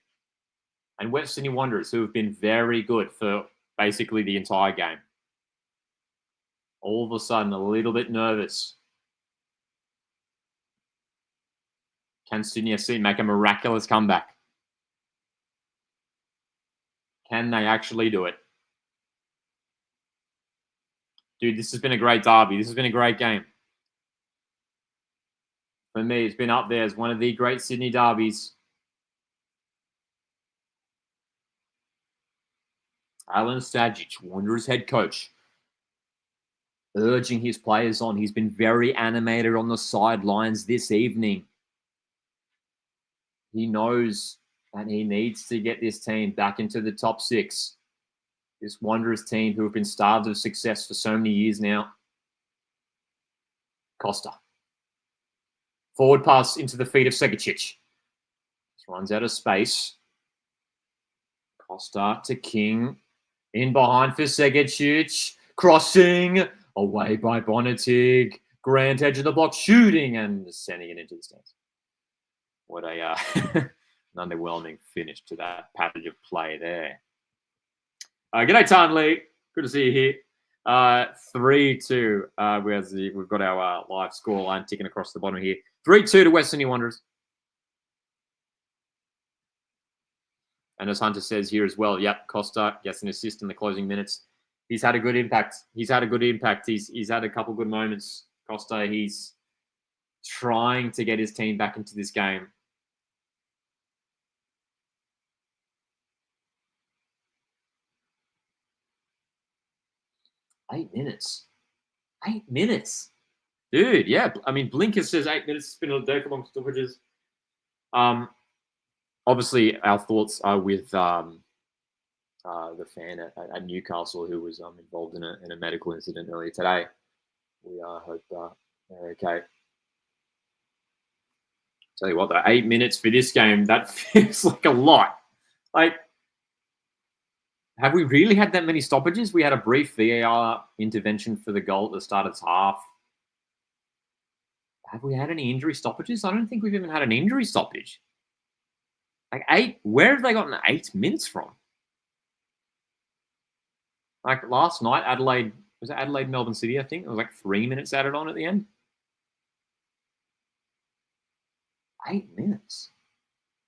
And West Sydney Wanderers, who have been very good for basically the entire game. All of a sudden, a little bit nervous. Can Sydney FC make a miraculous comeback? Can they actually do it? Dude, this has been a great derby. This has been a great game. For me, it's been up there as one of the great Sydney derbies. Alan Stajic, Wanderers head coach, urging his players on. He's been very animated on the sidelines this evening. He knows that he needs to get this team back into the top 6. This Wanderers team who have been starved of success for so many years now. Costa. Forward pass into the feet of Segicic. Just runs out of space. Costa to King. In behind for Segicic. Crossing. Away by Bonatig. Grant edge of the block. Shooting and sending it into the stands. What a an underwhelming finish to that passage of play there. G'day, Tan Lee. Good to see you here. 3-2. We've got our live score line ticking across the bottom here. 3-2 to West Sydney Wanderers. And as Hunter says here as well, yep, Costa gets an assist in the closing minutes. He's had a good impact. He's had a couple good moments. Costa, he's trying to get his team back into this game. Eight minutes. Dude, yeah. I mean, Blinker says 8 minutes. It's been a day for long stoppages. Obviously, our thoughts are with the fan at Newcastle who was involved in a medical incident earlier today. We hope they're okay. Tell you what, though, 8 minutes for this game, that feels like a lot. Like, have we really had that many stoppages? We had a brief VAR intervention for the goal at the start of this half. Have we had any injury stoppages? I don't think we've even had an injury stoppage. Like 8, where have they gotten 8 minutes from? Like last night, was it Adelaide, Melbourne City, I think? It was like 3 minutes added on at the end. 8 minutes.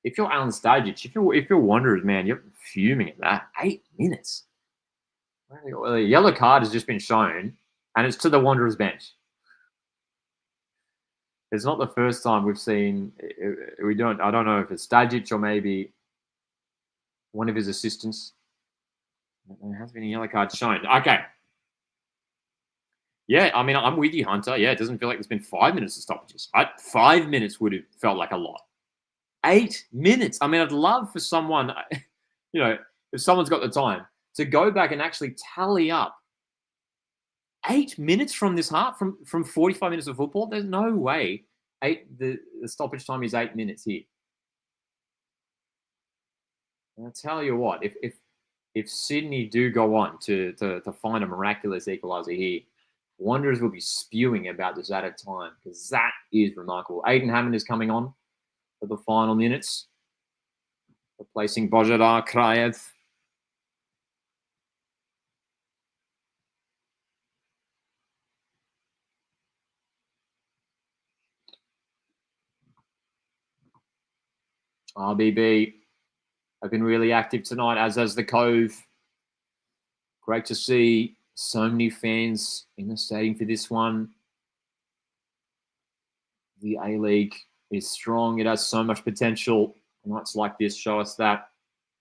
If you're Alan Stajic, if you're Wanderers, man, you're fuming at that. 8 minutes. Well, the yellow card has just been shown, and it's to the Wanderers bench. It's not the first time we've seen. I don't know if it's Stajic or maybe one of his assistants. There has been a yellow card shown. Okay. Yeah, I mean, I'm with you, Hunter. Yeah, it doesn't feel like there's been 5 minutes of stoppages. 5 minutes would have felt like a lot. 8 minutes. I mean, I'd love for someone, if someone's got the time, to go back and actually tally up 8 minutes from this half, from 45 minutes of football. There's no way the stoppage time is 8 minutes here. And I'll tell you what, if Sydney do go on to find a miraculous equalizer here, Wanderers will be spewing about this added time because that is remarkable. Aiden Hammond is coming on for the final minutes, replacing Božidar Krajev. RBB have been really active tonight, as has the Cove. Great to see so many fans in the stadium for this one. The A-League is strong. It has so much potential. Nights like this show us that.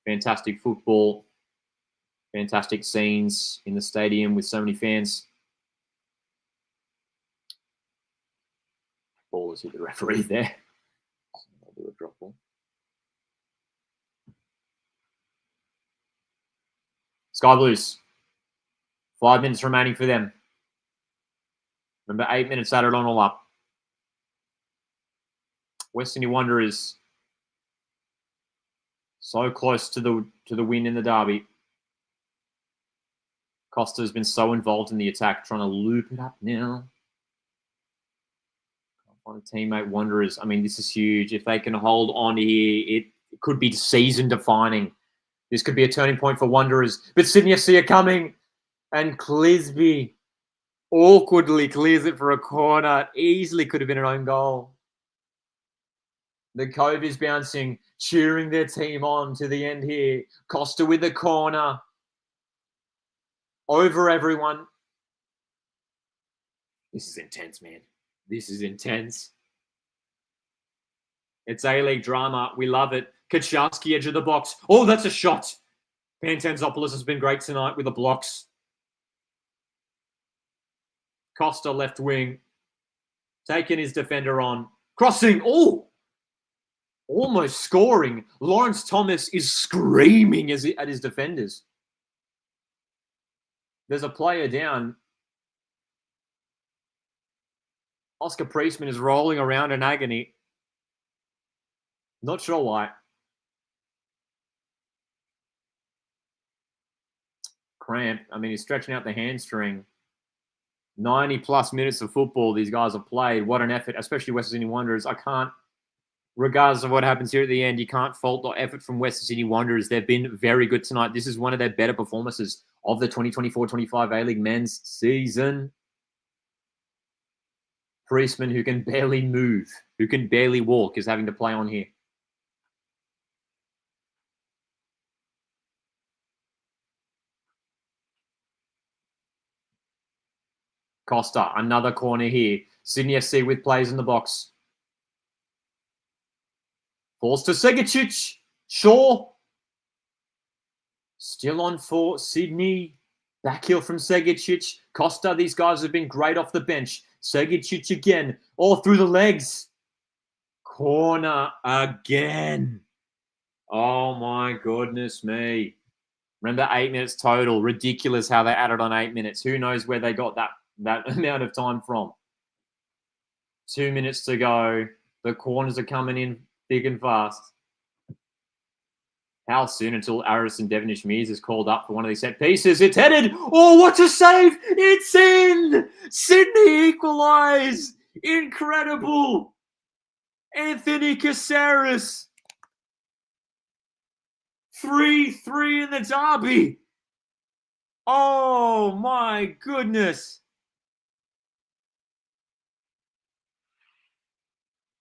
Fantastic football. Fantastic scenes in the stadium with so many fans. Ball has hit the referee there. I'll do a drop ball. Sky Blues. 5 minutes remaining for them. Remember, 8 minutes added on all up. West Sydney Wanderers so close to the win in the derby. Costa has been so involved in the attack, trying to loop it up now. On a teammate, Wanderers. I mean, this is huge. If they can hold on here, it could be season defining. This could be a turning point for Wanderers. But Sydney FC are coming. And Clisby awkwardly clears it for a corner. It easily could have been an own goal. The Cove is bouncing, cheering their team on to the end here. Costa with the corner. Over everyone. This is intense, man. This is intense. It's A-League drama. We love it. Kaczynski, edge of the box. Oh, that's a shot. Pantanzopoulos has been great tonight with the blocks. Costa left wing. Taking his defender on. Crossing. Oh! Almost scoring. Lawrence Thomas is screaming at his defenders. There's a player down. Oscar Priestman is rolling around in agony. Not sure why. Cramp. I mean, he's stretching out the hamstring. 90-plus minutes of football these guys have played. What an effort, especially West Sydney Wanderers. I can't, regardless of what happens here at the end, you can't fault the effort from West Sydney Wanderers. They've been very good tonight. This is one of their better performances of the 2024-25 A-League men's season. Priestman, who can barely move, who can barely walk, is having to play on here. Costa, another corner here. Sydney FC with players in the box. Falls to Segicic. Shaw. Still on for Sydney. Back heel from Segicic. Costa, these guys have been great off the bench. Segicic again. All through the legs. Corner again. Oh my goodness me. Remember, 8 minutes total. Ridiculous how they added on 8 minutes. Who knows where they got that amount of time from. 2 minutes to go. The corners are coming in thick and fast. How soon until Arison Devonish Mears is called up for one of these set pieces? It's headed. Oh, what a save. It's in. Sydney equalise. Incredible. Anthony Caceres. 3-3 in the derby. Oh, my goodness.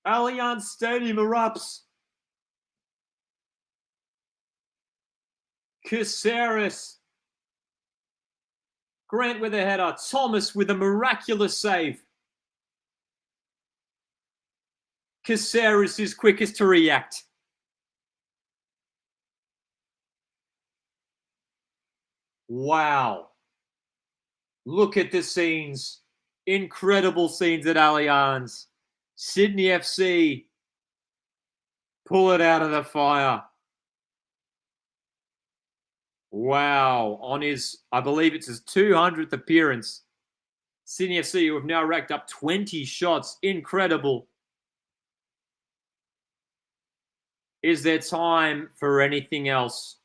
Allianz Stadium erupts. Caceres. Grant with a header. Thomas with a miraculous save. Caceres is quickest to react. Wow. Look at the scenes. Incredible scenes at Allianz. Sydney FC pull it out of the fire. Wow. On his, I believe it's his 200th appearance. Sydney FC, who have now racked up 20 shots. Incredible. Is there time for anything else?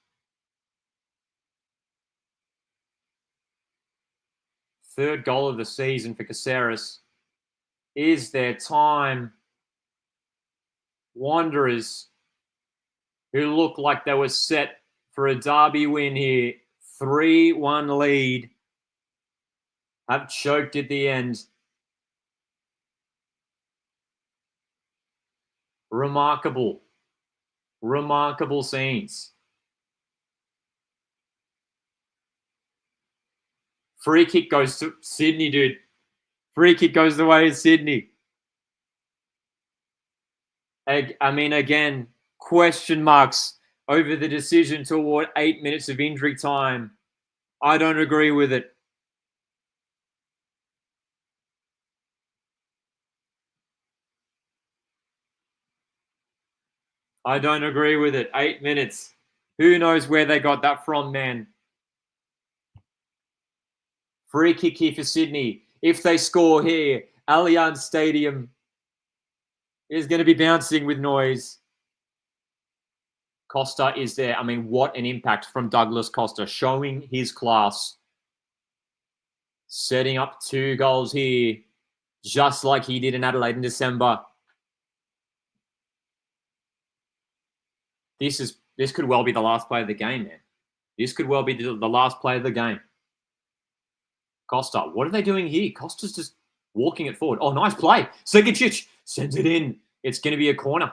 Third goal of the season for Caceres. Is there time? Wanderers, who look like they were set for a derby win here, 3-1 lead, have choked at the end. Remarkable. Remarkable scenes. Free kick goes to Sydney, dude. Free kick goes the way of Sydney. I mean, again, question marks over the decision to award 8 minutes of injury time. I don't agree with it. I don't agree with it. 8 minutes. Who knows where they got that from, man? Free kick here for Sydney. If they score here, Allianz Stadium is going to be bouncing with noise. Costa is there. I mean, what an impact from Douglas Costa, showing his class. Setting up 2 goals here, just like he did in Adelaide in December. This could well be the last play of the game, man. This could well be the last play of the game. Costa, what are they doing here? Costa's just walking it forward. Oh, nice play. Segicic sends it in. It's going to be a corner.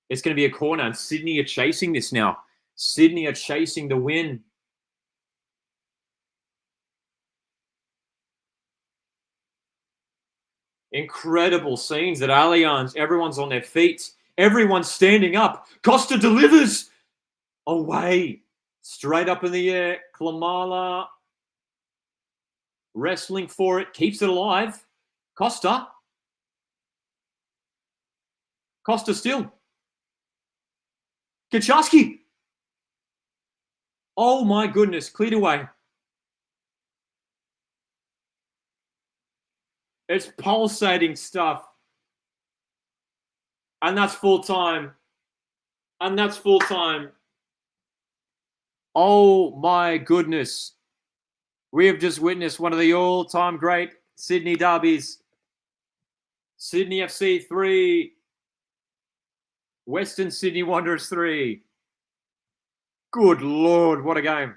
It's going to be a corner, and Sydney are chasing this now. Sydney are chasing the win. Incredible scenes at Allianz. Everyone's on their feet. Everyone's standing up. Costa delivers. Away. Straight up in the air. Klamala wrestling for it. Keeps it alive. Costa. Costa still. Kaczarski. Oh my goodness. Cleared away. It's pulsating stuff. And that's full time. And that's full time. Oh my goodness. We have just witnessed one of the all-time great Sydney derbies. Sydney FC 3. Western Sydney Wanderers 3. Good Lord, what a game.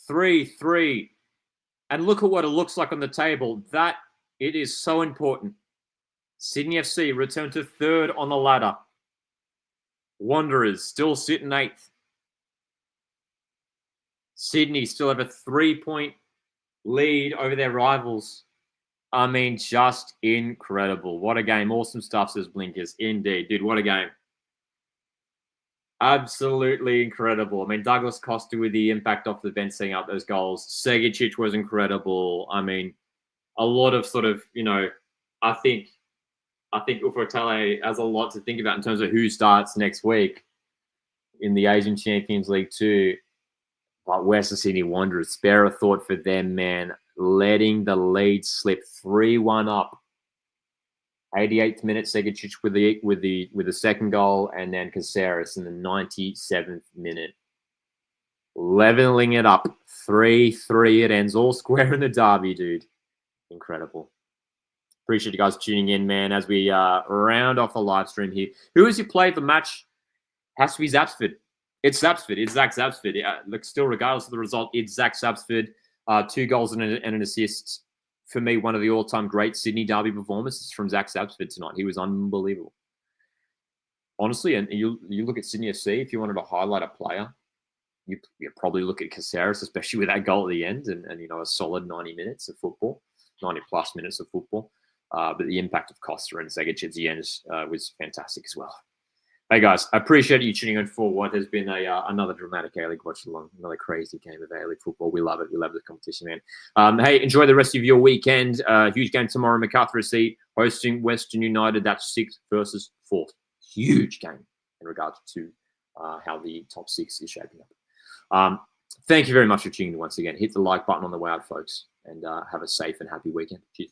3-3. And look at what it looks like on the table. That, it is so important. Sydney FC return to third on the ladder. Wanderers still sit in 8th. Sydney still have a 3-point lead over their rivals. I mean, just incredible. What a game. Awesome stuff, says Blinkers. Indeed. Dude, what a game. Absolutely incredible. I mean, Douglas Costa with the impact off the bench setting up those goals. Segicic was incredible. I mean, a lot of sort of, I think Ufotele has a lot to think about in terms of who starts next week in the Asian Champions League 2. But Western Sydney Wanderers, spare a thought for them, man. Letting the lead slip 3-1 up. 88th minute, Segicic with the second goal, and then Caceres in the 97th minute. Leveling it up. 3-3. It ends all square in the derby, dude. Incredible. Appreciate you guys tuning in, man, as we round off the live stream here. Who is your play of the match? Has to be Zapsford. It's Zapsford. It's Zach Zapsford. Look, still, regardless of the result, it's Zach Zapsford. 2 goals and an assist. For me, one of the all-time great Sydney derby performances from Zach Zapsford tonight. He was unbelievable. Honestly, and you look at Sydney FC, if you wanted to highlight a player, you probably look at Caceres, especially with that goal at the end and a solid 90 minutes of football, 90-plus minutes of football. But the impact of Costa and Segicic at the end was fantastic as well. Hey, guys, I appreciate you tuning in for what has been another dramatic A-League watch-along, another crazy game of A-League football. We love it. We love the competition, man. Hey, enjoy the rest of your weekend. Huge game tomorrow. MacArthur SC hosting Western United. That's 6th versus 4th. Huge game in regards to how the top 6 is shaping up. Thank you very much for tuning in once again. Hit the like button on the way out, folks, and have a safe and happy weekend. Cheers.